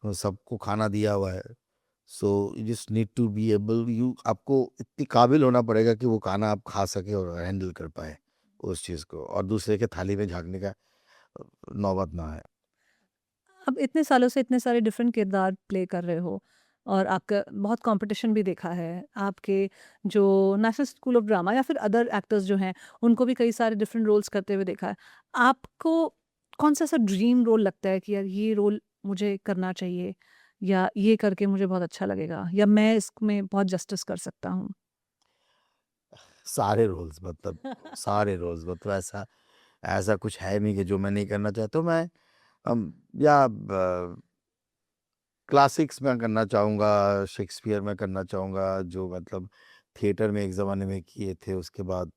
तो सबको खाना दिया हुआ है। So you just need to be able, you आपको इतनी काबिल होना पड़ेगा कि वो खाना आप खा सके और हैंडल कर पाए उस चीज़ को, और दूसरे के थाली में झाँकने का नौबत ना आए। अब इतने सालों से इतने सारे डिफरेंट किरदार प्ले कर रहे हो और आपका बहुत कंपटीशन भी देखा है। आपके जो नेशनल स्कूल ऑफ ड्रामा या फिर अदर एक्टर्स जो हैं, उनको भी कई सारे डिफरेंट रोल्स करते हुए देखा है। आपको कौन-सा ऐसा ड्रीम रोल लगता है कि यार ये रोल मुझे करना चाहिए या ये करके मुझे बहुत अच्छा लगेगा या मैं इसमें बहुत जस्टिस कर सकता हूँ? सारे रोल्स मतलब सारे रोल्स मतलब ऐसा ऐसा कुछ है नहीं कि जो मैं नहीं करना चाहता हूँ। मैं या क्लासिक्स में करना चाहूँगा, शेक्सपियर में करना चाहूँगा, जो मतलब थिएटर में एक ज़माने में किए थे, उसके बाद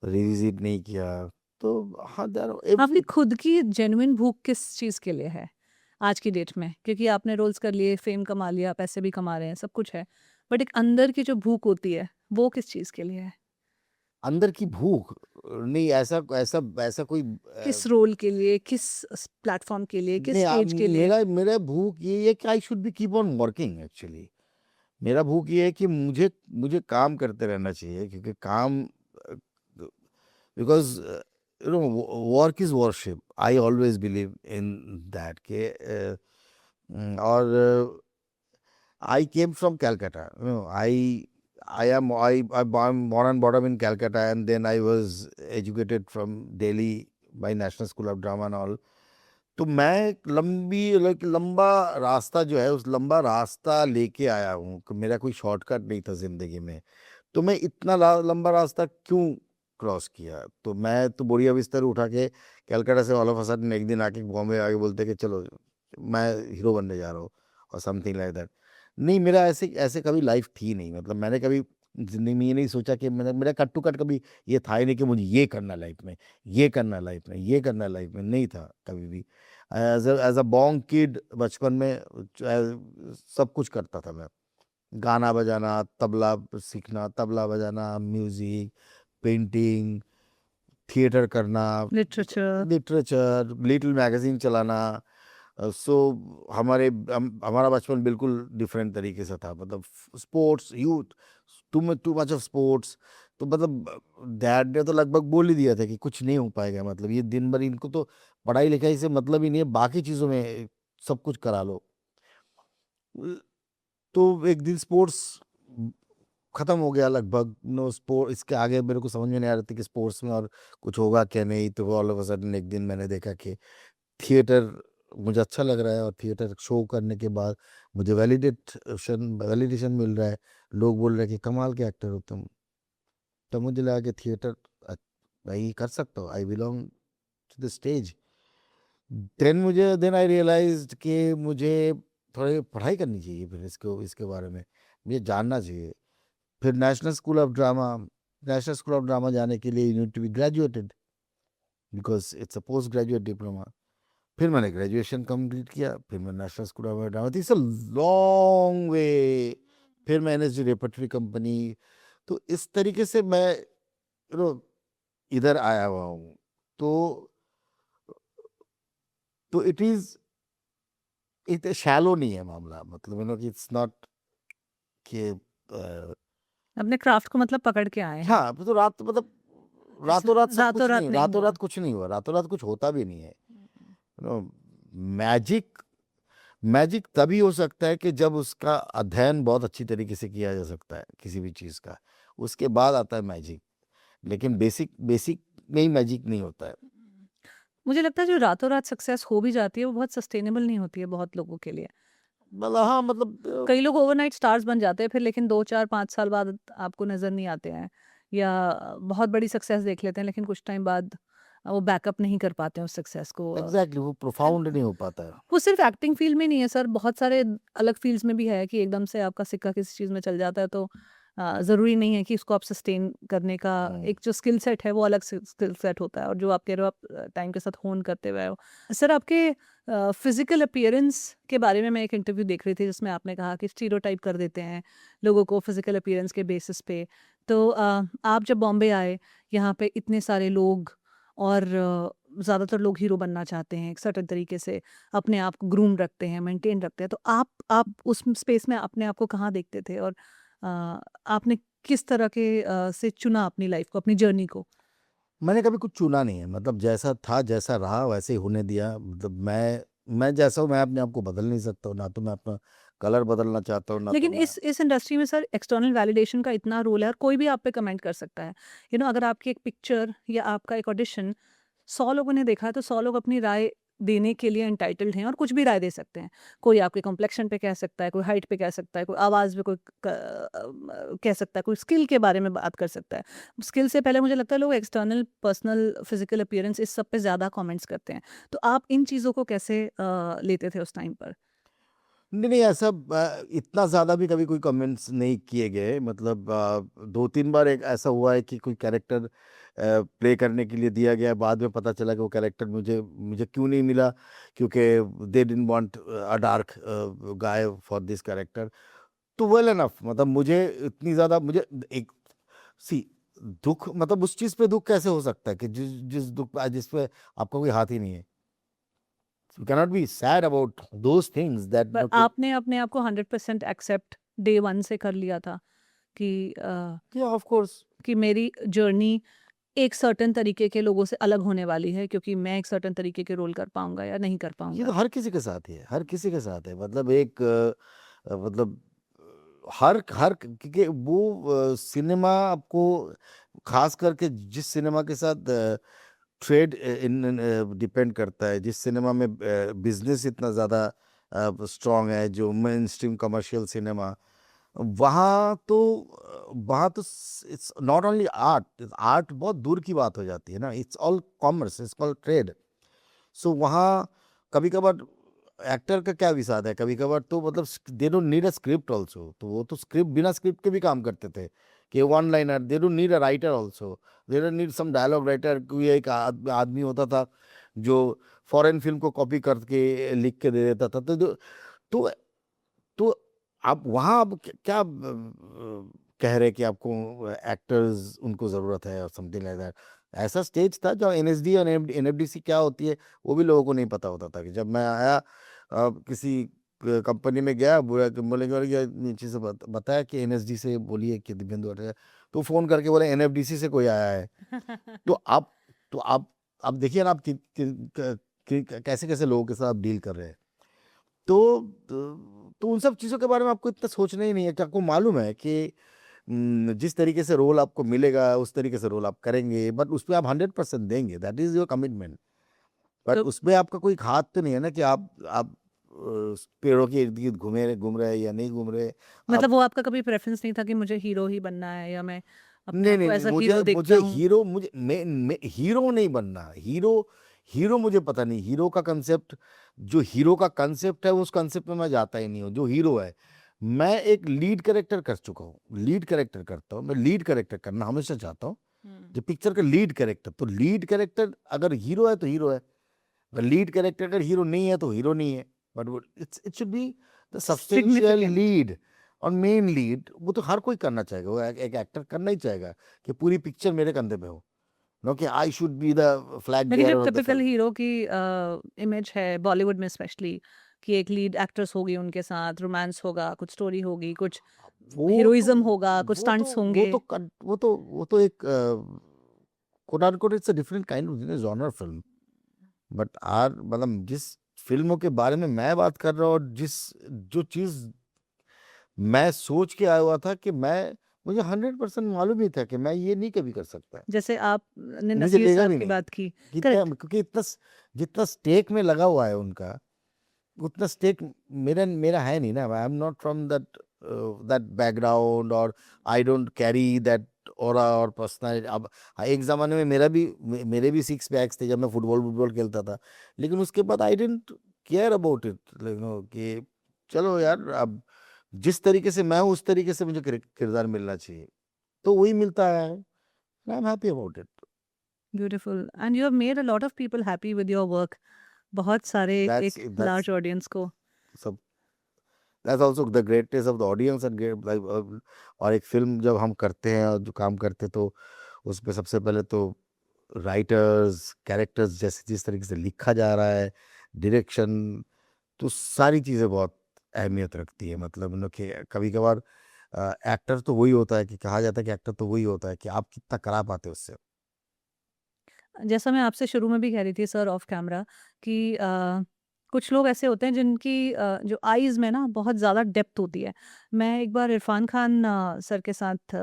रिविज़िट नहीं किया। तो हाँ, देयर आपकी एवरी खुद की जेन्युइन भूख किस चीज़ के लिए है आज की डेट में? क्योंकि आपने रोल्स कर लिए, फेम कमा लिया, पैसे भी कमा रहे हैं, सब कुछ है। बट एक अंदर की जो भूख होती है, वो किस चीज़ के लिए है? अंदर की भूख नहीं, ऐसा ऐसा ऐसा कोई किस रोल के लिए, किस प्लेटफ़ॉर्म के लिए, किस नहीं, स्टेज के लिए? मेरा मेरा भूख ये है कि I should be keep on working actually. मेरा भूख ये है कि मुझे मुझे काम करते रहना चाहिए, क्योंकि काम because you know work is worship. I always believe in that के और I came from Calcutta. You know, I'm born and brought up in Calcutta, and then I was educated from Delhi by National School of Drama and all. तो मैं एक लंबा रास्ता जो है, उस लंबा रास्ता लेके आया हूँ कि मेरा कोई शॉर्टकट नहीं था ज़िंदगी में। तो मैं इतना लंबा रास्ता क्यों क्रॉस किया? तो मैं तो बोरिया बिस्तर उठा के कलकत्ता से ऑल ऑफ अ सडन एक दिन आके बॉम्बे आके बोलते कि चलो मैं हीरो बनने जा रहा हूँ और समथिंग लाइक दैट। नहीं, मेरा ऐसे ऐसे कभी लाइफ थी नहीं। मतलब मैंने कभी ज़िंदगी में ये नहीं सोचा कि मेरा कट टू कट कभी ये था ही नहीं कि मुझे ये करना लाइफ में, ये करना लाइफ में, ये करना लाइफ में, नहीं था कभी भी। एज़ अ बॉर्न किड बचपन में सब कुछ करता था मैं। गाना बजाना, तबला सीखना, तबला बजाना, म्यूज़िक, पेंटिंग, थिएटर करना, लिटरेचर, लिटरेचर, लिटिल मैगज़ीन चलाना। सो हमारा बचपन बिल्कुल डिफरेंट तरीके से था। मतलब sports, youth, too much of sports. तो मतलब डैड ने तो लगभग बोल ही दिया था कि कुछ नहीं हो पाएगा, मतलब ये दिन भर इनको तो पढ़ाई लिखाई से मतलब ही नहीं है, बाकी चीज़ों में सब कुछ करा लो। तो एक दिन स्पोर्ट्स खत्म हो गया लगभग। नो स्पोर्ट, इसके आगे मेरे को समझ में नहीं आ रहा था कि स्पोर्ट्स में और कुछ होगा क्या नहीं। तो ऑल ऑफ अ सडन एक दिन मैंने देखा कि थिएटर मुझे अच्छा लग रहा है, और थिएटर शो करने के बाद मुझे वैलिडेशन मिल रहा है। लोग बोल रहे हैं कि कमाल के एक्टर हो तुम। तब मुझे लगा कि थिएटर भाई कर सकता हूँ, I belong to the stage. Then I realized कि मुझे थोड़ी पढ़ाई करनी चाहिए, फिर इसके बारे में मुझे जानना चाहिए। फिर नेशनल स्कूल ऑफ ड्रामा जाने के लिए you need to be graduated, because it's a post graduate diploma. फिर मैंने ग्रेजुएशन कंप्लीट किया, फिर मैं national school of drama, it's a long way. फिर मैं एनएसडी रेपर्टरी कंपनी। तो इस तरीके से मैं इधर आया हुआ हूँ। तो इट इज इतने शैलो नहीं है मामला, मतलब कि इट्स नॉट कि अपने क्राफ्ट को मतलब पकड़ के आए हैं। हाँ, तो रात मतलब ऐसा रातों रात सब कुछ रातों-रात नहीं, नहीं रातों हुआ। रात कुछ नहीं हुआ, रातों रात कुछ होता भी नहीं है। मैजिक मैजिक तभी हो सकता है कि जब उसका अध्ययन बहुत अच्छी तरीके से किया जा सकता है किसी भी चीज़ का, उसके बाद आता है मैजिक। लेकिन बेसिक बेसिक में ही मैजिक नहीं होता है। मुझे लगता है जो रातों-रात सक्सेस हो भी जाती है, वो बहुत सस्टेनेबल नहीं होती है बहुत लोगों के लिए। मतलब हाँ, मतलब कई लोग ओवरनाइट स्टार्स बन जाते हैं, फिर लेकिन 2, 4, 5 साल बाद आपको नज़र नहीं आते हैं या बहुत बड़ी सक्सेस देख लेते हैं, लेकिन कुछ टाइम बाद वो बैकअप नहीं कर पाते हैं उस सक्सेस को। एग्जैक्टली वो एंड प्रोफाउंड नहीं हो पाता है। वो सिर्फ एक्टिंग फील्ड में नहीं है सर, बहुत सारे अलग फील्ड्स में भी है कि एकदम से आपका सिक्का किसी चीज़ में चल जाता है तो ज़रूरी नहीं है कि उसको आप सस्टेन करने का एक जो स्किल सेट है वो अलग स्किल सेट होता है और जो आप कह रहे हो आप टाइम के साथ होन करते हुए हो। सर आपके फिजिकल अपीयरेंस के बारे में मैं एक इंटरव्यू देख रही थी जिसमें आपने कहा कि स्टीरियोटाइप कर देते हैं लोगों को फिजिकल अपीयरेंस के बेसिस पे। तो आप जब बॉम्बे आए यहाँ पे इतने सारे लोग और ज़्यादातर लोग हीरो बनना चाहते हैं, एक सर्टेन तरीके से अपने आप को ग्रूम रखते हैं, मेंटेन रखते हैं। तो आप उस स्पेस में अपने आप को कहाँ देखते थे, और आपने किस तरह के से चुना अपनी लाइफ को, अपनी जर्नी को? मैंने कभी कुछ चुना नहीं है, मतलब जैसा था, जैसा रहा, वैसे ही होने दिया। मतलब मैं जैसा हूँ, मैं अपने आप को बदल नहीं सकता हूँ, ना तो मैं अपना कलर बदलना चाहता हूँ, ना तो लेकिन मैं। इस इंडस्ट्री में सर एक्सटर्नल वैलिडेशन का इतना रोल है, और कोई भी आप पे कमेंट कर सकता है। अगर आपकी एक पिक्चर या आपका एक ऑडिशन 100 लोगों ने देखा है, तो 100 लोग अपनी राय देने के लिए एंटाइटल्ड हैं और कुछ भी राय दे सकते हैं। कोई आपके कॉम्प्लेक्शन पे कह सकता है, कोई हाइट पे कह सकता है, कोई आवाज़ पे, कह सकता है, कोई स्किल के बारे में बात कर सकता है। स्किल से पहले मुझे लगता है लोग एक्सटर्नल, पर्सनल, फिजिकल अपीयरेंस, इस सब पे ज़्यादा कमेंट्स करते हैं। तो आप इन चीज़ों को कैसे लेते थे उस टाइम पर? नहीं, नहीं, ऐसा इतना ज़्यादा भी कभी कोई कमेंट्स नहीं किए गए। मतलब 2-3 बार एक ऐसा हुआ है कि कोई कैरेक्टर प्ले करने के लिए दिया गया, बाद में पता चला कि वो कैरेक्टर मुझे मुझे क्यों नहीं मिला, क्योंकि they didn't want a dark guy for this character. तो वेल एनफ, मतलब मुझे इतनी ज़्यादा मुझे एक सी दुःख, मतलब उस चीज़ पे दुःख कैसे हो सकता है कि जिस जिस दुःख पे जिस पे आपका कोई हाथ ही नहीं है। You can not be sad about those things that पर ओके। आपने अपने आप को 100% एक्सेप्ट डे 1 से कर लिया था कि या ऑफ कोर्स। कि मेरी जर्नी एक सर्टेन तरीके के लोगों से अलग होने वाली है, क्योंकि मैं एक सर्टेन तरीके के रोल कर पाऊँगा या नहीं कर ये तो पाऊँगा। हर किसी के साथ ही है, हर किसी के साथ है। मतलब एक मतलब हर हर क्योंकि वो सिनेमा आपको खास करके जिस सिनेमा के साथ ट्रेड इन डिपेंड करता है, जिस सिनेमा में बिजनेस इतना ज़्यादा स्ट्रांग है, जो मेन स्ट्रीम कमर्शियल सिनेमा, वहाँ तो it's not only art, art बहुत दूर की बात हो जाती है ना, it's all commerce, it's called trade. So वहाँ कभी-कभार एक्टर का क्या विसात है, कभी-कभार तो मतलब दे don't need a script also, तो वो तो स्क्रिप्ट बिना स्क्रिप्ट के भी काम करते थे कि one liner, they don't need a writer also, they don't need some dialogue writer. कोई एक आदमी होता था जो फॉरेन फिल्म को कॉपी करके लिख के दे देता था। तो तो आप वहाँ अब क्या कह रहे हैं कि आपको एक्टर्स उनको ज़रूरत है और समथिंग लाइक दैट। ऐसा स्टेज था जब एनएसडी और एनएफडीसी क्या होती है वो भी लोगों को नहीं पता होता था। कि जब मैं आया किसी कंपनी में गया, बोलेंगे और ये नीचे से बताया कि एनएसडी से बोलिए कि दिव्येंदु अटल है। तो फ़ोन करके बोले एनएफडीसी से कोई आया है। तो आप तो आप देखिए ना, आप कैसे कैसे लोगों के साथ आप डील कर रहे हैं। तो उन सब चीज़ों के बारे में आपको इतना सोचना ही नहीं है कि आपको मालूम है कि जिस तरीके से रोल आपको मिलेगा उस तरीके से रोल आप करेंगे, बट उसमें आप 100% देंगे, that is your commitment. But तो उसमें आपका कोई हाथ तो नहीं है ना कि आप पेड़ों के इर्द-गिर्द घूम रहे हैं या नहीं घूम रहे। आप मतलब वो आपका कभी प्रेफ़रेंस नहीं था कि मुझे हीरो ही बनना है, या मैं अपने नहीं, आप नहीं, को नहीं, एज़ अ हीरो मुझे देखता मुझे हूँ? हीरो मुझे मैं हीरो नहीं बनना। हीरो हीरो मुझे पता नहीं, हीरो का कांसेप्ट, जो हीरो का कांसेप्ट है उस कांसेप्ट में मैं जाता ही नहीं हूँ। जो हीरो है, मैं एक लीड कैरेक्टर कर चुका हूँ, लीड कैरेक्टर करता हूँ। मैं लीड कैरेक्टर करना हमेशा चाहता हूँ। हुँ। जो पिक्चर का लीड कैरेक्टर, तो लीड कैरेक्टर अगर हीरो है तो हीरो है। अगर लीड कैरेक्टर अगर हीरो नहीं है तो हीरो नहीं है। बट वो it should be the substantial significant. Lead और मेन लीड। वो तो हर कोई करना चाहेगा, वो एक एक्टर करना ही चाहेगा कि पूरी पिक्चर मेरे कंधे पे हो। नो कि I should be the flag लेकिन जो bearer of the typical film. Hero की इमेज है बॉलीवुड में स्पेशली, कि एक लीड एक्ट्रेस होगी, उनके साथ रोमांस होगा, कुछ स्टोरी होगी, कुछ वो तो हीरोइज़्म होगा, कुछ वो तो स्टंट्स वो होंगे। तो वो तो एक quote unquote it's a different kind of genre film. But आर मतलब जिस फिल्मों के बारे में मैं बात कर रहा हूँ और जिस जो चीज़ मैं सोच के आया हुआ था कि मुझे 100% मालूम ही था कि मैं ये नहीं कभी कर सकता। जैसे आपने मुझे नसीर लेगा साहब भी की नहीं। बात की। कितना, करेक्ट। क्योंकि जितना स्टेक में लगा हुआ है उनका, उतना स्टेक मेरा मेरा है नहीं ना। I am not from that background, और I don't carry that aura और पर्सनालिटी। अब हाँ, एक ज़माने में मेरे भी 6 पैक्स थे जब मैं फुटबॉल खेलता था। लेकिन उसके बाद I didn't care about it, कि चलो यार, अब जिस तरीके से मैं हूँ उस तरीके से मुझे किरदार मिलना चाहिए, तो वही मिलता है। I am happy about it. Beautiful, and you have made a lot of people happy with your work. बहुत सारे, दैट्स एक दैट्स लार्ज ऑडियंस को। सब that's also the greatness of the audience and great like. और एक film जब हम करते हैं और जो काम करते हैं, तो उसमें सबसे पहले तो राइटर्स, कैरेक्टर्स जैसे जिस तरीके से लिखा जा रहा है, डायरेक्शन, तो सारी चीज़ें बहुत अहमियत रखती है। मतलब न कि कभी-कभार एक्टर तो वही होता है कि कहा जाता है कि एक्टर तो वही होता है कि आप कितना करा पाते हो उससे। जैसा मैं आपसे शुरू में भी कह रही थी सर ऑफ कैमरा कि कुछ लोग ऐसे होते हैं जिनकी जो आईज़ में ना बहुत ज़्यादा डेप्थ होती है। मैं एक बार इरफ़ान खान सर के साथ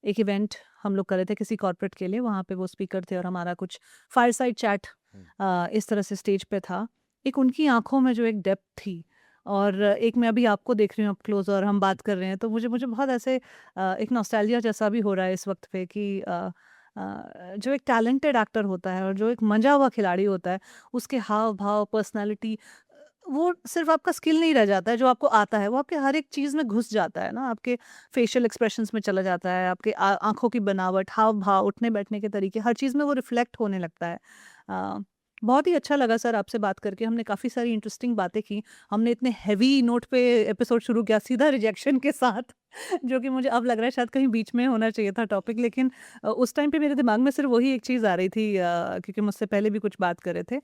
एक इवेंट हम लोग कर रहे थे किसी कॉर्पोरेट के लिए, वहाँ पे वो स्पीकर थे और हमारा कुछ फायरसाइड चैट हुँ। इस तरह से स्टेज पे था। एक उनकी आँखों में जो एक डेप्थ थी और एक मैं अभी आपको देख रही हूँ अप क्लोज़ और हम बात कर रहे हैं, तो मुझे मुझे बहुत ऐसे एक नॉस्टैल्जिया जैसा भी हो रहा है इस वक़्त पे कि जो एक टैलेंटेड एक्टर होता है और जो एक मंझा हुआ खिलाड़ी होता है, उसके हाव-भाव, पर्सनैलिटी वो सिर्फ़ आपका स्किल नहीं रह जाता है जो आपको आता है, वो आपके हर एक चीज़ में घुस जाता है ना, आपके फेशियल एक्सप्रेशंस में चला जाता है, आपके आँखों की बनावट, हाव-भाव, उठने-बैठने के तरीके, हर चीज़ में वो रिफ्लेक्ट होने लगता है। अ, बहुत ही अच्छा लगा सर आपसे बात करके, हमने काफ़ी सारी इंटरेस्टिंग बातें की। हमने इतने हेवी नोट पे एपिसोड शुरू किया, सीधा रिजेक्शन के साथ जो कि मुझे अब लग रहा है शायद कहीं बीच में होना चाहिए था टॉपिक, लेकिन उस टाइम पे मेरे दिमाग में सिर्फ वही एक चीज़ आ रही थी क्योंकि मुझसे पहले भी कुछ बात कर रहे थे।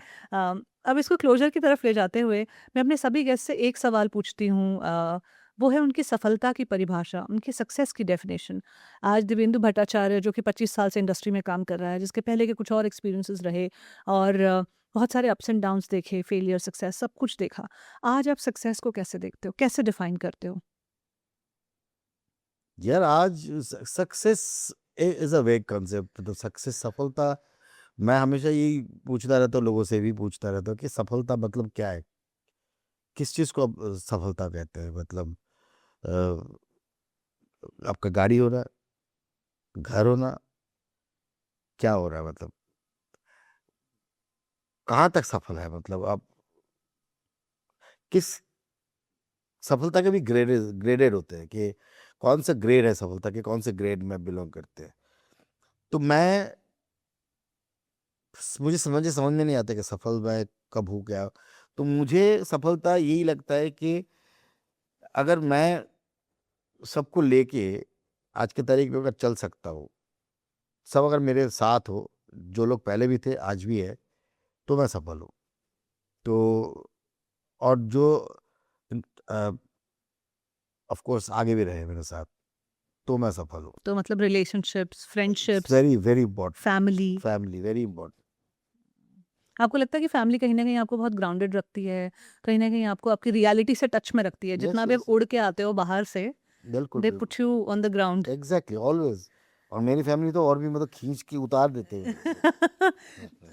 अब इसको क्लोज़र की तरफ ले जाते हुए मैं अपने सभी गेस्ट से एक सवाल पूछती हूँ, वो है उनकी सफलता की परिभाषा, उनकी सक्सेस की डेफ़िनेशन। आज दिव्येंदु भट्टाचार्य जो कि 25 साल से इंडस्ट्री में काम कर रहा है, जिसके पहले के कुछ और एक्सपीरियंसेस रहे और बहुत सारे अप्स एंड डाउन्स देखे, फेलियर, सक्सेस सब कुछ देखा। आज आप सक्सेस को कैसे देखते हो? कैसे डिफ़ाइन करते हो? यार आज सक्सेस इज़ अ वेग कांसेप्ट। तो सक्सेस, सफलता, मैं हमेशा यही पूछता रहता हूँ, लोगों से भी पूछता रहता हूँ कि सफलता मतलब क्या है? किस चीज़ को आप सफलता कहते हैं? मतलब अ, आपका गाड़ी होना, घर होना, क्या हो रहा है मतलब? कहाँ तक सफल है मतलब आप किस सफलता के भी ग्रेडेड होते हैं कि कौन सा ग्रेड है सफलता के, कौन से ग्रेड में बिलोंग करते हैं। तो मुझे समझ में नहीं आता कि सफल मैं कब हूँ क्या। तो मुझे सफलता यही लगता है कि अगर मैं सबको लेके आज के तारीख में अगर चल सकता हूँ, सब अगर मेरे साथ हो, जो लोग पहले भी थे आज भी है, तो मैं सफल हूँ। तो और जो ऑफ कोर्स आगे भी रहे मेरे साथ, तो मैं सफल हूँ। तो मतलब relationships, it's friendships, very very important. Family. Family very important. आपको लगता है कि फैमिली कहीं न कहीं आपको बहुत ग्राउंडेड रखती है, कहीं न कहीं आपको आपकी रियलिटी से टच में रखती है, यस जितना भी आप यस, उड़ के आते हो बाहर से, बिल्कुल दे बिल्कुल। Put you on the ground. Exactly, always. और मेरी फैमिली तो और भी मतलब खींच के उतार देते हैं मुझे।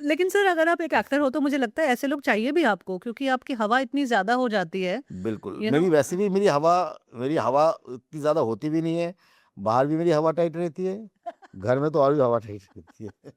लेकिन सर अगर आप एक एक्टर हो तो मुझे लगता है ऐसे लोग चाहिए भी आपको क्योंकि आपकी हवा इतनी ज़्यादा हो जाती है, बिल्कुल, यू मेरी नो। वैसे भी मेरी हवा उतनी ज़्यादा होती भी नहीं है। बाहर भी मेरी हवा टाइट रहती है, घर में तो और भी हवा टाइट रहती है।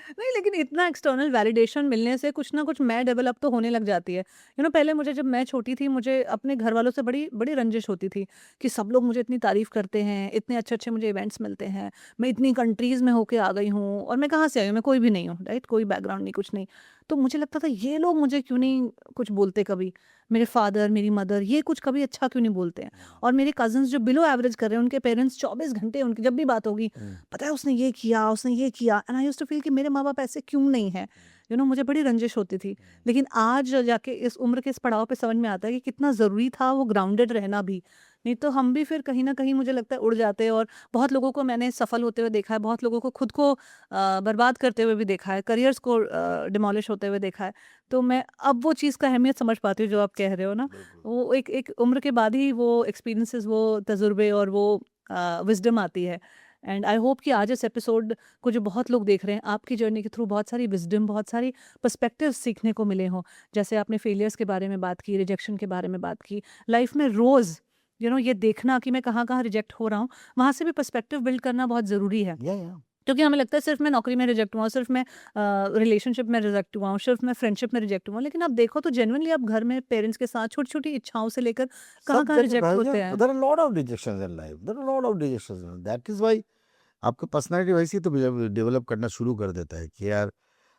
नहीं लेकिन इतना एक्सटर्नल वैलिडेशन मिलने से कुछ ना कुछ मैं डेवलप तो होने लग जाती है। पहले मुझे जब मैं छोटी थी मुझे अपने घर वालों से बड़ी बड़ी रंजिश होती थी कि सब लोग मुझे इतनी तारीफ़ करते हैं, इतने अच्छे-अच्छे मुझे इवेंट्स मिलते हैं, मैं इतनी कंट्रीज़ में होके आ गई हूँ और मैं कहाँ से आई हूँ? मैं कोई भी नहीं हूँ, राइट? कोई बैकग्राउंड नहीं, कुछ नहीं। तो मुझे लगता था ये लोग मुझे क्यों नहीं कुछ बोलते कभी? मेरे फादर, मेरी मदर ये कुछ कभी अच्छा क्यों नहीं बोलते हैं? और मेरे कज़िन्स जो बिलो एवरेज कर रहे हैं उनके पेरेंट्स 24 घंटे उनकी जब भी बात होगी, हुँ, पता है उसने ये किया and I used to feel कि मेरे माँ-बाप ऐसे क्यों नहीं हैं? मुझे बड़ी रंजिश होती थी। लेकिन आज जाके इस उम्र के इस पड़ाव पे समझ में आता है कि कितना ज़रूरी था वो ग्राउंडेड रहना भी। नहीं तो हम भी फिर कहीं न कहीं मुझे लगता है उड़ जाते और बहुत लोगों को मैंने सफल होते हुए देखा है, बहुत लोगों को खुद को बर्बाद करते हुए भी देखा है, करियर्स को डिमोलिश होते हुए देखा है। तो मैं अब वो चीज़ का अहमियत समझ पाती हूँ जो आप कह रहे हो ना। बिल्कुल। वो एक एक उम्र के बाद ही वो एक्सपीरियंसेस, वो तजुर्बे और वो विज़डम आती है। एंड आई होप कि आज इस एपिसोड को जो बहुत लोग देख रहे हैं, आपकी जर्नी के थ्रू बहुत सारी विज़डम, बहुत सारी पर्सपेक्टिव्स सीखने को मिले हों। जैसे आपने फेलियर्स के बारे में बात की, रिजेक्शन के बारे में बात की। लाइफ में रोज़ ये देखना कि मैं कहाँ-कहाँ रिजेक्ट हो रहा हूँ, वहाँ से भी पर्सपेक्टिव बिल्ड करना बहुत ज़रूरी है। या क्योंकि हमें लगता है सिर्फ मैं नौकरी में रिजेक्ट हुआ हूँ, सिर्फ मैं रिलेशनशिप में रिजेक्ट हुआ हूँ, सिर्फ मैं फ्रेंडशिप में रिजेक्ट हुआ हूँ। लेकिन आप देखो तो जेनुइनली आप घर में पेरेंट्स के साथ छोटी-छोटी इच्छाओं से लेकर सब कहाँ-कहाँ जगह रिजेक्ट भैया होते हैं। There are lot of rejections in life, there are lot of rejections that is why आपका पर्सनैलिटी वैसे ही तो डेवलप करना शुरू कर देता है कि यार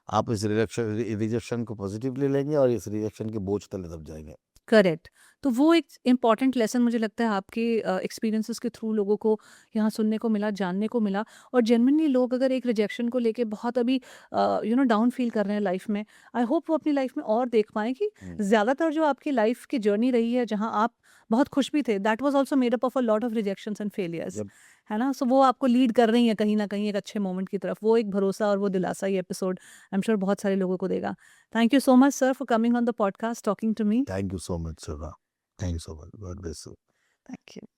आप इस रिजेक्शन को पॉजिटिवली लेंगे और इस रिजेक्शन के बोझ तले दब जाएँगे। करेक्ट। तो वो एक इम्पॉर्टेंट लेसन मुझे लगता है आपके एक्सपीरियंसेस के थ्रू लोगों को यहाँ सुनने को मिला, जानने को मिला। और जेन्युइनली लोग अगर एक रिजेक्शन को लेके बहुत अभी डाउन फील कर रहे हैं लाइफ में, आई होप वो अपनी लाइफ में और देख पाएँ कि ज़्यादातर जो आपकी लाइफ की जर्नी रही है, जहाँ आप बहुत खुश भी थे, that was also made up of a lot of rejections and failures, जब है ना? सो वो आपको लीड कर रही हैं कहीं न कहीं एक अच्छे मोमेंट की तरफ। वो एक भरोसा और वो दिलासा ये एपिसोड आई एम श्योर बहुत सारे लोगों को देगा। Thank you so much sir for coming on the podcast, talking to me. Thank you so much, Shiva. Thank you so much, God bless you. Thank you.